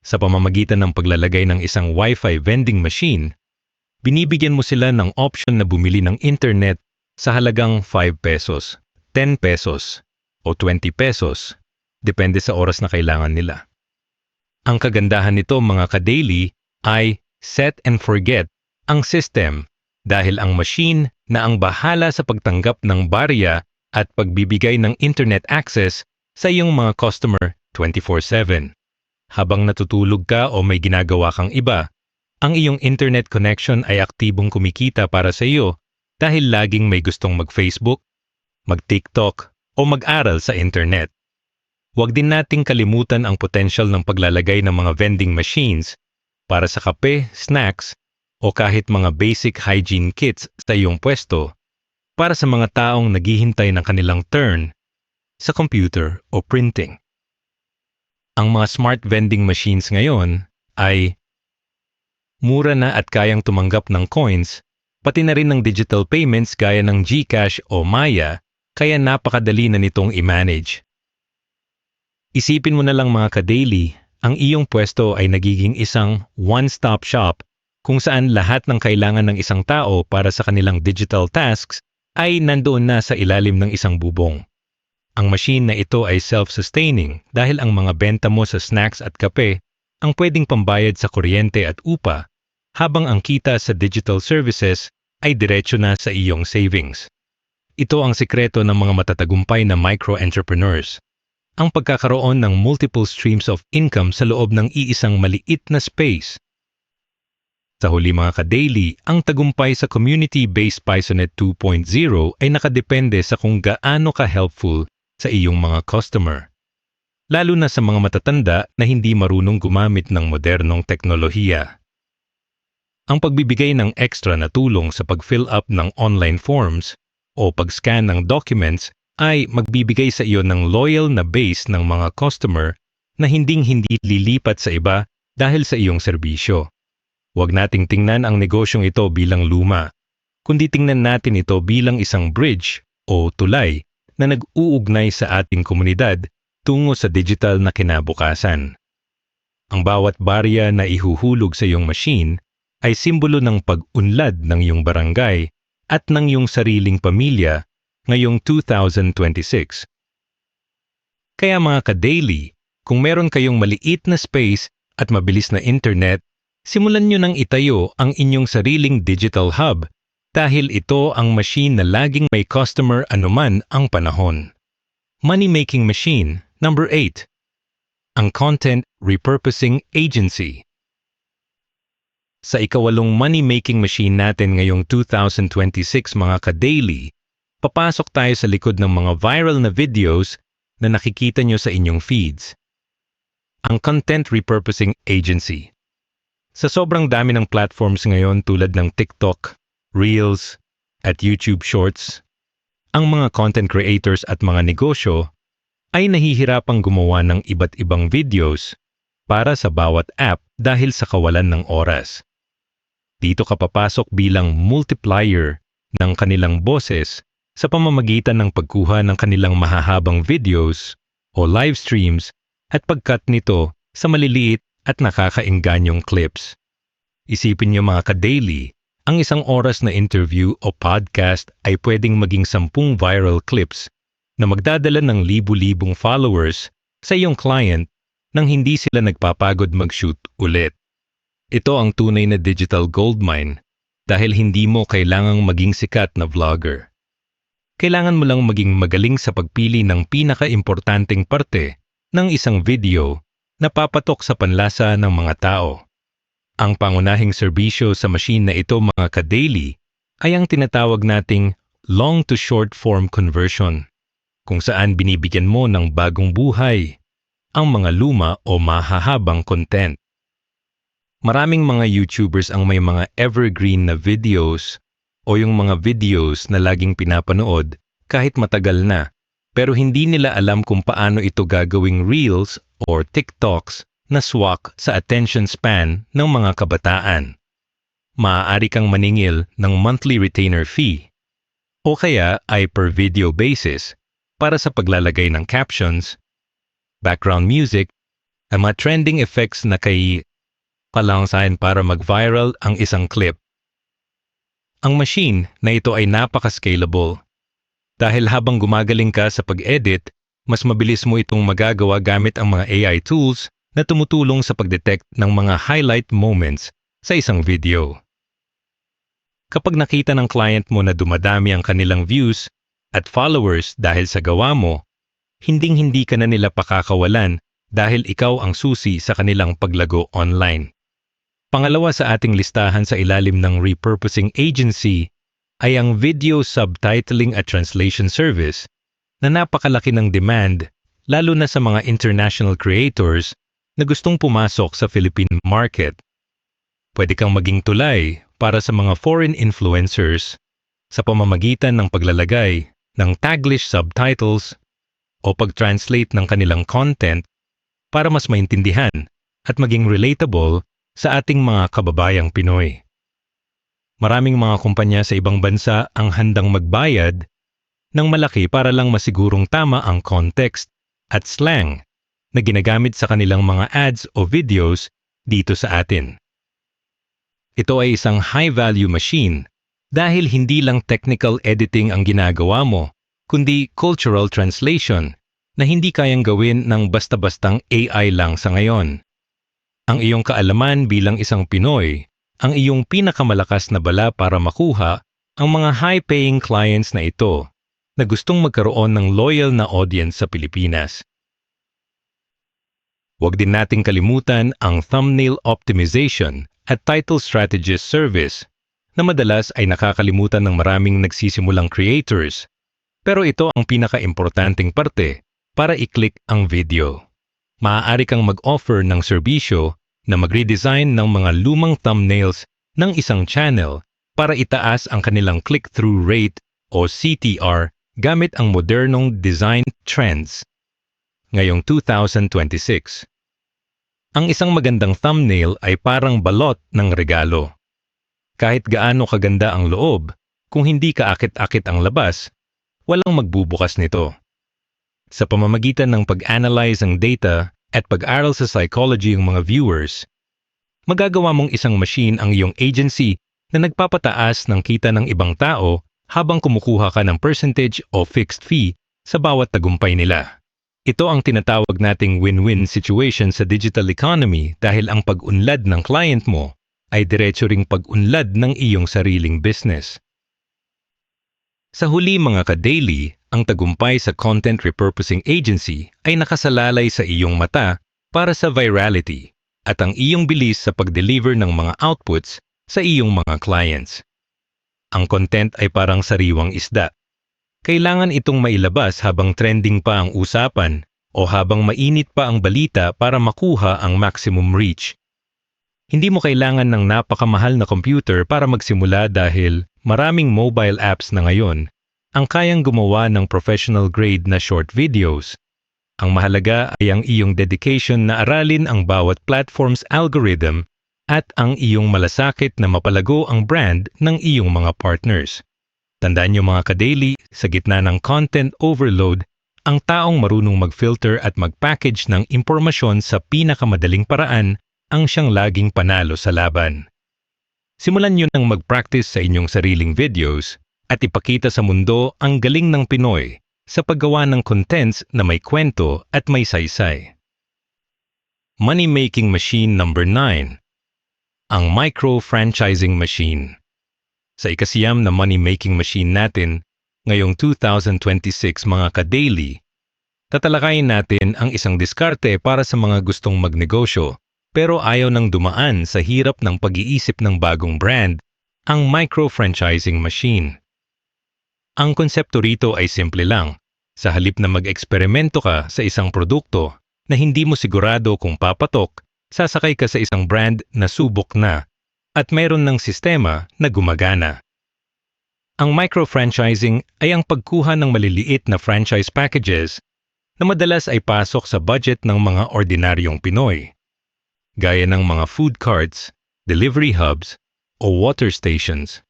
Sa pamamagitan ng paglalagay ng isang Wi-Fi vending machine, binibigyan mo sila ng option na bumili ng internet sa halagang 5 pesos, 10 pesos, o 20 pesos, depende sa oras na kailangan nila. Ang kagandahan nito mga ka-daily ay set and forget ang system dahil ang machine na ang bahala sa pagtanggap ng barya at pagbibigay ng internet access sa iyong mga customer 24/7. Habang natutulog ka o may ginagawa kang iba, ang iyong internet connection ay aktibong kumikita para sa iyo dahil laging may gustong mag-Facebook, mag-TikTok o mag-aral sa internet. Huwag din nating kalimutan ang potential ng paglalagay ng mga vending machines para sa kape, snacks, o kahit mga basic hygiene kits sa iyong pwesto para sa mga taong naghihintay ng kanilang turn sa computer o printing. Ang mga smart vending machines ngayon ay mura na at kayang tumanggap ng coins, pati na rin ng digital payments gaya ng GCash o Maya, kaya napakadali na nitong i-manage. Isipin mo na lang mga ka-daily, ang iyong pwesto ay nagiging isang one-stop shop kung saan lahat ng kailangan ng isang tao para sa kanilang digital tasks ay nandoon na sa ilalim ng isang bubong. Ang machine na ito ay self-sustaining dahil ang mga benta mo sa snacks at kape ang pwedeng pambayad sa kuryente at upa, habang ang kita sa digital services ay diretso na sa iyong savings. Ito ang sikreto ng mga matatagumpay na micro-entrepreneurs. Ang pagkakaroon ng multiple streams of income sa loob ng iisang maliit na space. Sa huli mga ka-daily, ang tagumpay sa Community-Based PaisoNet 2.0 ay nakadepende sa kung gaano ka-helpful sa iyong mga customer. Lalo na sa mga matatanda na hindi marunong gumamit ng modernong teknolohiya. Ang pagbibigay ng extra na tulong sa pag-fill up ng online forms o pag-scan ng documents ay magbibigay sa iyo ng loyal na base ng mga customer na hinding-hindi lilipat sa iba dahil sa iyong serbisyo. Huwag nating tingnan ang negosyong ito bilang luma, kundi tingnan natin ito bilang isang bridge o tulay na nag-uugnay sa ating komunidad tungo sa digital na kinabukasan. Ang bawat barya na ihuhulog sa iyong machine ay simbolo ng pag-unlad ng iyong barangay at ng iyong sariling pamilya ngayong 2026. Kaya mga ka-daily, kung meron kayong maliit na space at mabilis na internet, simulan nyo nang itayo ang inyong sariling digital hub dahil ito ang machine na laging may customer anuman ang panahon. Money-making machine, number 8. Ang Content Repurposing Agency. Sa ikawalong money-making machine natin ngayong 2026 mga ka-daily, papasok tayo sa likod ng mga viral na videos na nakikita nyo sa inyong feeds. Ang Content Repurposing Agency. Sa sobrang dami ng platforms ngayon tulad ng TikTok, Reels, at YouTube Shorts, ang mga content creators at mga negosyo ay nahihirapang gumawa ng iba't ibang videos para sa bawat app dahil sa kawalan ng oras. Dito ka papasok bilang multiplier ng kanilang boses sa pamamagitan ng pagkuha ng kanilang mahahabang videos o live streams at pagkat nito sa maliliit at nakakaingganyong clips. Isipin niyo mga ka-daily, ang isang oras na interview o podcast ay pwedeng maging 10 viral clips na magdadala ng libu-libong followers sa iyong client nang hindi sila nagpapagod mag-shoot ulit. Ito ang tunay na digital goldmine dahil hindi mo kailangang maging sikat na vlogger. Kailangan mo lang maging magaling sa pagpili ng pinaka-importanteng parte ng isang video na papatok sa panlasa ng mga tao. Ang pangunahing serbisyo sa machine na ito mga ka-daily ay ang tinatawag nating long to short form conversion, kung saan binibigyan mo ng bagong buhay ang mga luma o mahahabang content. Maraming mga YouTubers ang may mga evergreen na videos o yung mga videos na laging pinapanood kahit matagal na, pero hindi nila alam kung paano ito gagawing Reels or TikToks na swak sa attention span ng mga kabataan. Maaari kang maningil ng monthly retainer fee o kaya ay per video basis para sa paglalagay ng captions, background music, at mga trending effects na palansahin para mag-viral ang isang clip. Ang machine na ito ay napaka-scalable dahil habang gumagaling ka sa pag-edit, mas mabilis mo itong magagawa gamit ang mga AI tools na tumutulong sa pag-detect ng mga highlight moments sa isang video. Kapag nakita ng client mo na dumadami ang kanilang views at followers dahil sa gawa mo, hinding-hindi ka na nila pakakawalan dahil ikaw ang susi sa kanilang paglago online. Pangalawa sa ating listahan sa ilalim ng repurposing agency ay ang video subtitling at translation service na napakalaki ng demand lalo na sa mga international creators na gustong pumasok sa Philippine market. Pwede kang maging tulay para sa mga foreign influencers sa pamamagitan ng paglalagay ng Taglish subtitles o pag-translate ng kanilang content para mas maintindihan at maging relatable sa ating mga kababayang Pinoy. Maraming mga kumpanya sa ibang bansa ang handang magbayad ng malaki para lang masigurong tama ang context at slang na ginagamit sa kanilang mga ads o videos dito sa atin. Ito ay isang high-value machine dahil hindi lang technical editing ang ginagawa mo, kundi cultural translation na hindi kayang gawin ng basta-bastang AI lang sa ngayon. Ang iyong kaalaman bilang isang Pinoy ang iyong pinakamalakas na bala para makuha ang mga high-paying clients na ito na gustong magkaroon ng loyal na audience sa Pilipinas. Huwag din nating kalimutan ang thumbnail optimization at title strategist service na madalas ay nakakalimutan ng maraming nagsisimulang creators, pero ito ang pinaka-importanting parte para i-click ang video. Maaari kang mag-offer ng serbisyo na mag-redesign ng mga lumang thumbnails ng isang channel para itaas ang kanilang click-through rate o CTR gamit ang modernong design trends. Ngayong 2026, ang isang magandang thumbnail ay parang balot ng regalo. Kahit gaano kaganda ang loob, kung hindi kaakit-akit ang labas, walang magbubukas nito. Sa pamamagitan ng pag-analyze ng data at pag-aral sa psychology ng mga viewers, magagawa mong isang machine ang iyong agency na nagpapataas ng kita ng ibang tao habang kumukuha ka ng percentage o fixed fee sa bawat tagumpay nila. Ito ang tinatawag nating win-win situation sa digital economy dahil ang pag-unlad ng client mo ay diretso ring pag-unlad ng iyong sariling business. Sa huli mga ka-daily, ang tagumpay sa content repurposing agency ay nakasalalay sa iyong mata para sa virality at ang iyong bilis sa pag-deliver ng mga outputs sa iyong mga clients. Ang content ay parang sariwang isda. Kailangan itong mailabas habang trending pa ang usapan o habang mainit pa ang balita para makuha ang maximum reach. Hindi mo kailangan ng napakamahal na computer para magsimula dahil maraming mobile apps na ngayon ang kayang gumawa ng professional-grade na short videos. Ang mahalaga ay ang iyong dedication na aralin ang bawat platform's algorithm at ang iyong malasakit na mapalago ang brand ng iyong mga partners. Tandaan niyo mga ka-daily, sa gitna ng content overload, ang taong marunong mag-filter at mag-package ng impormasyon sa pinakamadaling paraan ang siyang laging panalo sa laban. Simulan niyo nang mag-practice sa inyong sariling videos at ipakita sa mundo ang galing ng Pinoy sa paggawa ng contents na may kwento at may saysay. Money-making machine number 9. Ang micro-franchising machine. Sa ikasiyam na money-making machine natin, ngayong 2026 mga ka-daily, tatalakayin natin ang isang diskarte para sa mga gustong magnegosyo pero ayaw nang dumaan sa hirap ng pag-iisip ng bagong brand, ang micro-franchising machine. Ang konsepto rito ay simple lang. Sa halip na mag-eksperimento ka sa isang produkto na hindi mo sigurado kung papatok, sasakay ka sa isang brand na subok na at mayroon ng sistema na gumagana. Ang micro-franchising ay ang pagkuha ng maliliit na franchise packages na madalas ay pasok sa budget ng mga ordinaryong Pinoy. gaya ng mga food carts, delivery hubs, o water stations.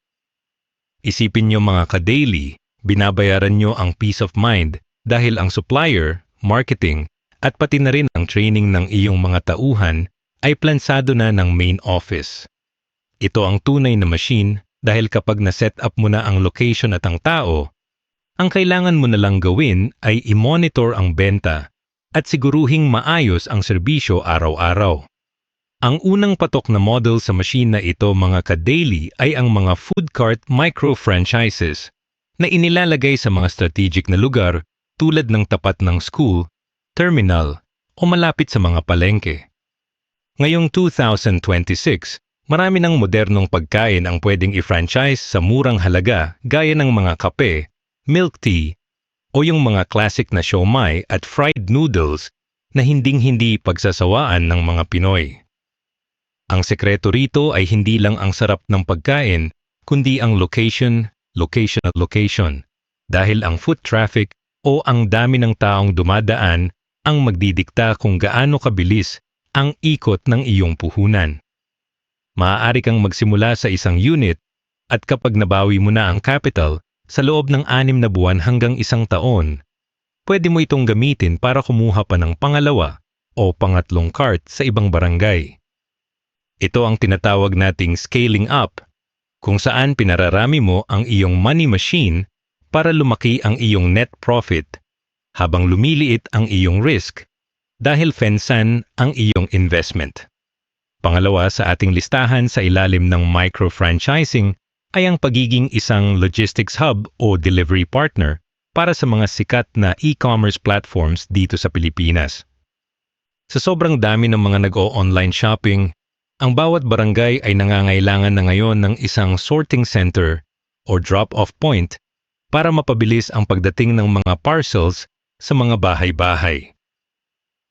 Isipin nyo mga ka-daily, binabayaran nyo ang peace of mind dahil ang supplier, marketing, at pati na rin ang training ng iyong mga tauhan ay plansado na ng main office. Ito ang tunay na machine dahil kapag na-set up mo na ang location at ang tao, ang kailangan mo na lang gawin ay i-monitor ang benta at siguruhing maayos ang serbisyo araw-araw. Ang unang patok na model sa machine na ito mga ka-daily ay ang mga food cart micro-franchises na inilalagay sa mga strategic na lugar tulad ng tapat ng school, terminal o malapit sa mga palengke. Ngayong 2026, marami ng modernong pagkain ang pwedeng i-franchise sa murang halaga gaya ng mga kape, milk tea o yung mga classic na siomai at fried noodles na hinding-hindi pagsasawaan ng mga Pinoy. Ang sekreto rito ay hindi lang ang sarap ng pagkain, kundi ang location. Dahil ang foot traffic o ang dami ng taong dumadaan ang magdidikta kung gaano kabilis ang ikot ng iyong puhunan. Maaari kang magsimula sa isang unit at kapag nabawi mo na ang capital sa loob ng 6 na buwan hanggang 1 taon, pwede mo itong gamitin para kumuha pa ng pangalawa o pangatlong cart sa ibang barangay. Ito ang tinatawag nating scaling up, kung saan pinararami mo ang iyong money machine para lumaki ang iyong net profit habang lumiliit ang iyong risk dahil fensan ang iyong investment. Pangalawa sa ating listahan sa ilalim ng micro-franchising ay ang pagiging isang logistics hub o delivery partner para sa mga sikat na e-commerce platforms dito sa Pilipinas. Sa sobrang dami ng mga nag-o-online shopping, ang bawat barangay ay nangangailangan na ngayon ng isang sorting center o drop-off point para mapabilis ang pagdating ng mga parcels sa mga bahay-bahay.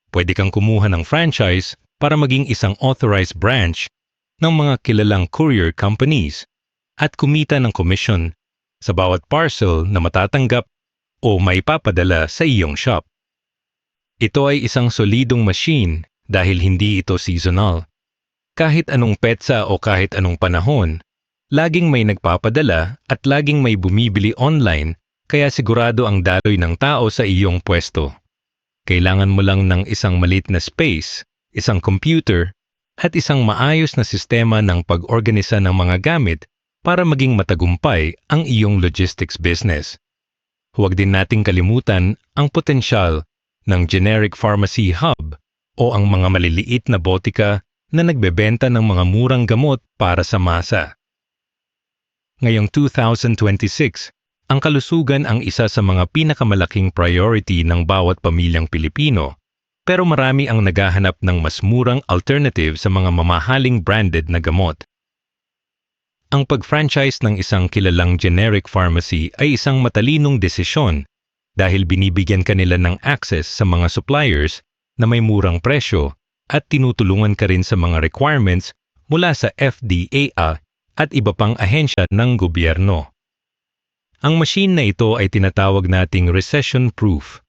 Pwede kang kumuha ng franchise para maging isang authorized branch ng mga kilalang courier companies at kumita ng komisyon sa bawat parcel na matatanggap o maipapadala sa iyong shop. Ito ay isang solidong machine dahil hindi ito seasonal. Kahit anong petsa o kahit anong panahon, laging may nagpapadala at laging may bumibili online kaya sigurado ang daloy ng tao sa iyong pwesto. Kailangan mo lang ng isang maliit na space, isang computer, at isang maayos na sistema ng pag-organisa ng mga gamit para maging matagumpay ang iyong logistics business. Huwag din nating kalimutan ang potensyal ng generic pharmacy hub o ang mga maliliit na botika na nagbebenta ng mga murang gamot para sa masa. Ngayong 2026, ang kalusugan ang isa sa mga pinakamalaking priority ng bawat pamilyang Pilipino, pero marami ang naghahanap ng mas murang alternative sa mga mamahaling branded na gamot. Ang pag-franchise ng isang kilalang generic pharmacy ay isang matalinong desisyon dahil binibigyan kanila ng access sa mga suppliers na may murang presyo at tinutulungan ka rin sa mga requirements mula sa FDA at iba pang ahensya ng gobyerno. Ang machine na ito ay tinatawag nating recession-proof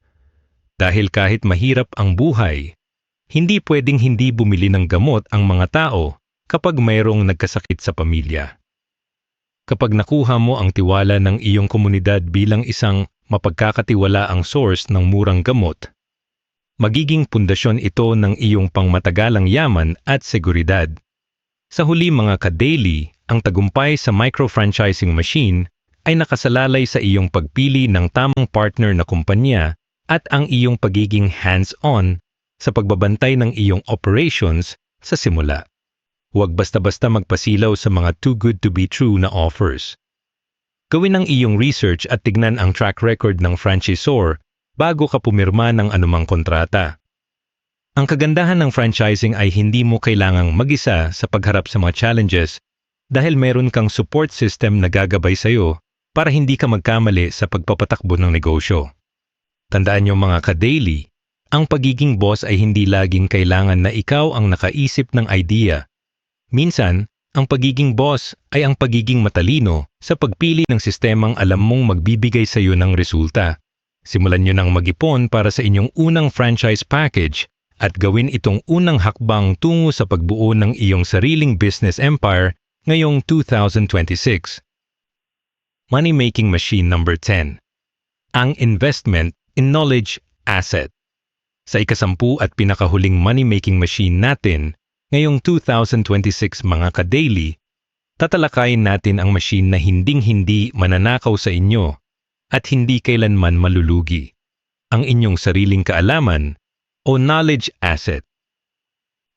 dahil kahit mahirap ang buhay, hindi pwedeng hindi bumili ng gamot ang mga tao kapag mayroong nagkasakit sa pamilya. Kapag nakuha mo ang tiwala ng iyong komunidad bilang isang mapagkakatiwalaang source ng murang gamot, magiging pundasyon ito ng iyong pangmatagalang yaman at seguridad. Sa huli mga ka-daily, ang tagumpay sa micro-franchising machine ay nakasalalay sa iyong pagpili ng tamang partner na kumpanya at ang iyong pagiging hands-on sa pagbabantay ng iyong operations sa simula. Huwag basta-basta magpasilaw sa mga too good to be true na offers. Gawin ang iyong research at tignan ang track record ng franchisor bago ka pumirma ng anumang kontrata. Ang kagandahan ng franchising ay hindi mo kailangang mag-isa sa pagharap sa mga challenges dahil meron kang support system na gagabay sa iyo para hindi ka magkamali sa pagpapatakbo ng negosyo. Tandaan niyo mga ka-daily, ang pagiging boss ay hindi laging kailangan na ikaw ang nakaisip ng idea. Minsan, ang pagiging boss ay ang pagiging matalino sa pagpili ng sistemang alam mong magbibigay sa iyo ng resulta. Simulan niyo nang mag-ipon para sa inyong unang franchise package at gawin itong unang hakbang tungo sa pagbuo ng iyong sariling business empire ngayong 2026. Money-making machine number 10. Ang investment in knowledge asset. Sa ikasampu at pinakahuling money-making machine natin ngayong 2026 mga ka-daily, tatalakayin natin ang machine na hinding-hindi mananakaw sa inyo at hindi kailanman malulugi. Ang inyong sariling kaalaman o knowledge asset.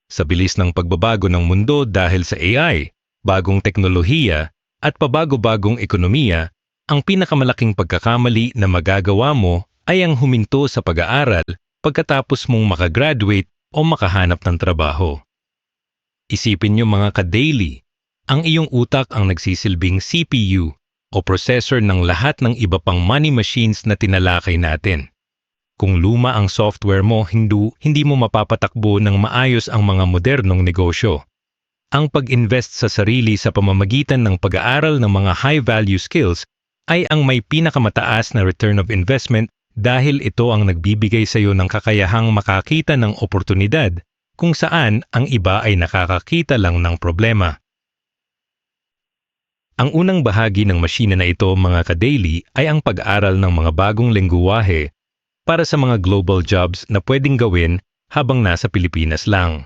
Sa bilis ng pagbabago ng mundo dahil sa AI, bagong teknolohiya at pabago-bagong ekonomiya, ang pinakamalaking pagkakamali na magagawa mo ay ang huminto sa pag-aaral pagkatapos mong makagraduate o makahanap ng trabaho. Isipin niyo mga ka-daily, ang iyong utak ang nagsisilbing CPU o processor ng lahat ng iba pang money machines na tinalakay natin. Kung luma ang software mo, hindi mo mapapatakbo ng maayos ang mga modernong negosyo. Ang pag-invest sa sarili sa pamamagitan ng pag-aaral ng mga high-value skills ay ang may pinakamataas na return of investment dahil ito ang nagbibigay sa iyo ng kakayahang makakita ng oportunidad kung saan ang iba ay nakakakita lang ng problema. Ang unang bahagi ng masina na ito mga ka-daily ay ang pag-aaral ng mga bagong lengguwahe para sa mga global jobs na pwedeng gawin habang nasa Pilipinas lang.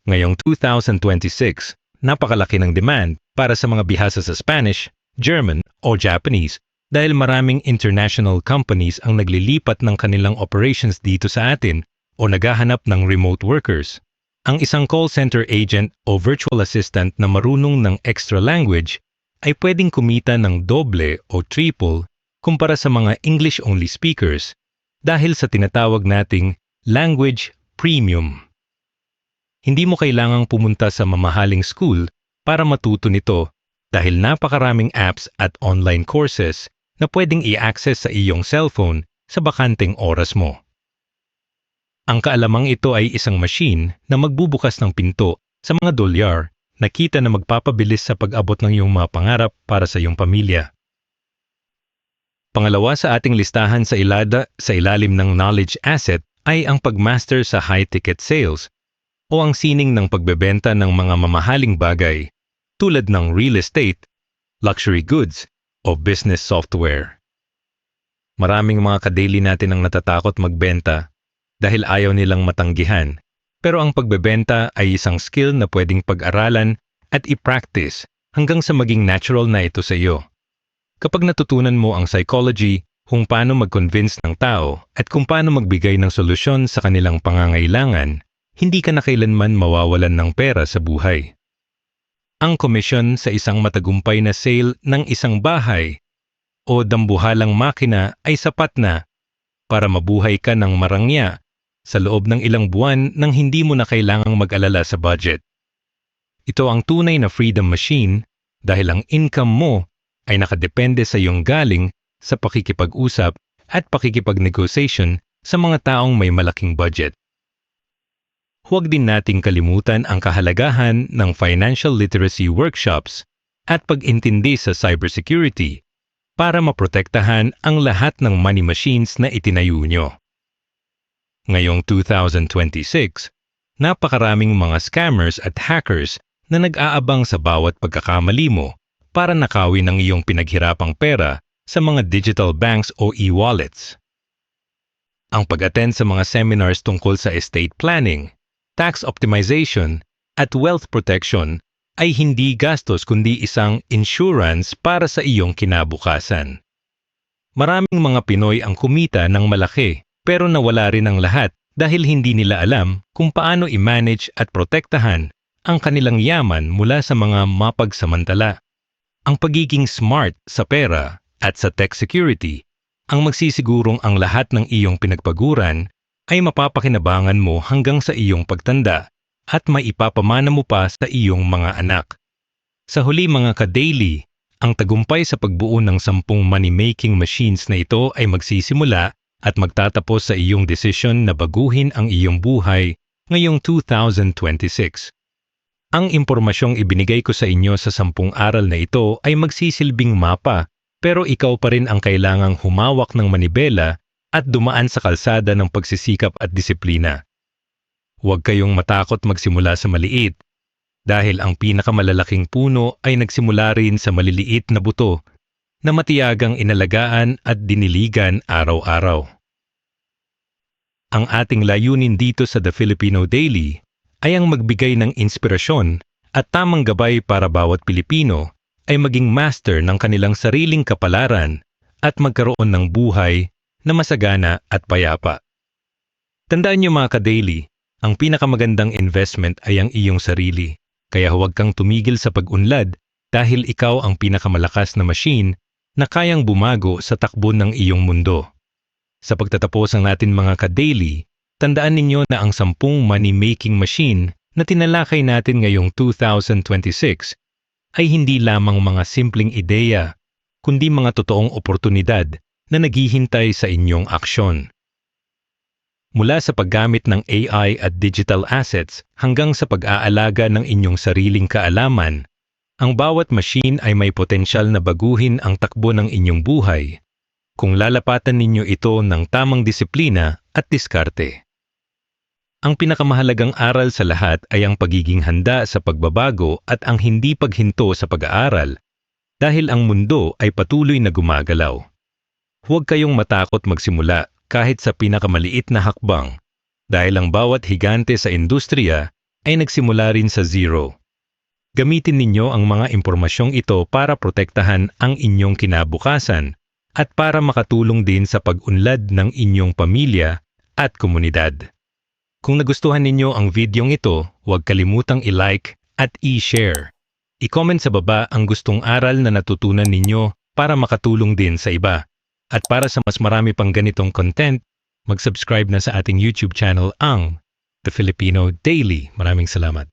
Ngayong 2026, napakalaki ng demand para sa mga bihasa sa Spanish, German o Japanese dahil maraming international companies ang naglilipat ng kanilang operations dito sa atin o naghahanap ng remote workers. Ang isang call center agent o virtual assistant na marunong ng extra language ay pwedeng kumita ng doble o triple kumpara sa mga English-only speakers dahil sa tinatawag nating language premium. Hindi mo kailangang pumunta sa mamahaling school para matuto nito dahil napakaraming apps at online courses na pwedeng i-access sa iyong cellphone sa bakanteng oras mo. Ang kaalamang ito ay isang machine na magbubukas ng pinto sa mga dolyar na kita na magpapabilis sa pag-abot ng iyong mga pangarap para sa iyong pamilya. Pangalawa sa ating listahan sa ilalim ng knowledge asset ay ang pagmaster sa high-ticket sales o ang sining ng pagbebenta ng mga mamahaling bagay tulad ng real estate, luxury goods o business software. Maraming mga ka-daily natin ang natatakot magbenta dahil ayaw nilang matanggihan, pero ang pagbebenta ay isang skill na pwedeng pag-aralan at i-practice hanggang sa maging natural na ito sa iyo. Kapag natutunan mo ang psychology, kung paano mag-convince ng tao at kung paano magbigay ng solusyon sa kanilang pangangailangan, hindi ka na kailanman mawawalan ng pera sa buhay. Ang komisyon sa isang matagumpay na sale ng isang bahay o dambuhalang makina ay sapat na para mabuhay ka ng marangya sa loob ng ilang buwan nang hindi mo na kailangang mag-alala sa budget. Ito ang tunay na freedom machine dahil ang income mo ay nakadepende sa iyong galing sa pakikipag-usap at pakikipag-negotiation sa mga taong may malaking budget. Huwag din nating kalimutan ang kahalagahan ng financial literacy workshops at pag-intindi sa cybersecurity para maprotektahan ang lahat ng money machines na itinayo nyo. Ngayong 2026, napakaraming mga scammers at hackers na nag-aabang sa bawat pagkakamali mo para nakawin ang iyong pinaghirapang pera sa mga digital banks o e-wallets. Ang pag-attend sa mga seminars tungkol sa estate planning, tax optimization, at wealth protection ay hindi gastos kundi isang insurance para sa iyong kinabukasan. Maraming mga Pinoy ang kumita ng malaki pero nawala rin ang lahat dahil hindi nila alam kung paano i-manage at protektahan ang kanilang yaman mula sa mga mapagsamantala. Ang pagiging smart sa pera at sa tech security ang magsisigurong ang lahat ng iyong pinagpaguran ay mapapakinabangan mo hanggang sa iyong pagtanda at maipapamana mo pa sa iyong mga anak. Sa huli mga ka-daily, ang tagumpay sa pagbuo ng 10 money-making machines na ito ay magsisimula at magtatapos sa iyong desisyon na baguhin ang iyong buhay ngayong 2026. Ang impormasyong ibinigay ko sa inyo sa 10 aral na ito ay magsisilbing mapa, pero ikaw pa rin ang kailangang humawak ng manibela at dumaan sa kalsada ng pagsisikap at disiplina. Huwag kayong matakot magsimula sa maliit dahil ang pinakamalalaking puno ay nagsimula rin sa maliliit na buto na matiyagang inalagaan at diniligan araw-araw. Ang ating layunin dito sa The Filipino Daily ay ang magbigay ng inspirasyon at tamang gabay para bawat Pilipino ay maging master ng kanilang sariling kapalaran at magkaroon ng buhay na masagana at payapa. Tandaan niyo mga ka-daily, ang pinakamagandang investment ay ang iyong sarili. Kaya huwag kang tumigil sa pag-unlad dahil ikaw ang pinakamalakas na machine na kayang bumago sa takbo ng iyong mundo. Sa pagtatapos ng natin mga ka-daily, tandaan ninyo na ang 10 money-making machine na tinalakay natin ngayong 2026 ay hindi lamang mga simpleng ideya, kundi mga totoong oportunidad na naghihintay sa inyong aksyon. Mula sa paggamit ng AI at digital assets hanggang sa pag-aalaga ng inyong sariling kaalaman, ang bawat machine ay may potensyal na baguhin ang takbo ng inyong buhay kung lalapatan ninyo ito ng tamang disiplina at diskarte. Ang pinakamahalagang aral sa lahat ay ang pagiging handa sa pagbabago at ang hindi paghinto sa pag-aaral dahil ang mundo ay patuloy na gumagalaw. Huwag kayong matakot magsimula kahit sa pinakamaliit na hakbang, dahil ang bawat higante sa industriya ay nagsimula rin sa zero. Gamitin ninyo ang mga impormasyong ito para protektahan ang inyong kinabukasan at para makatulong din sa pag-unlad ng inyong pamilya at komunidad. Kung nagustuhan ninyo ang videong ito, huwag kalimutang i-like at i-share. I-comment sa baba ang gustong aral na natutunan ninyo para makatulong din sa iba. At para sa mas marami pang ganitong content, mag-subscribe na sa ating YouTube channel ang The Filipino Daily. Maraming salamat.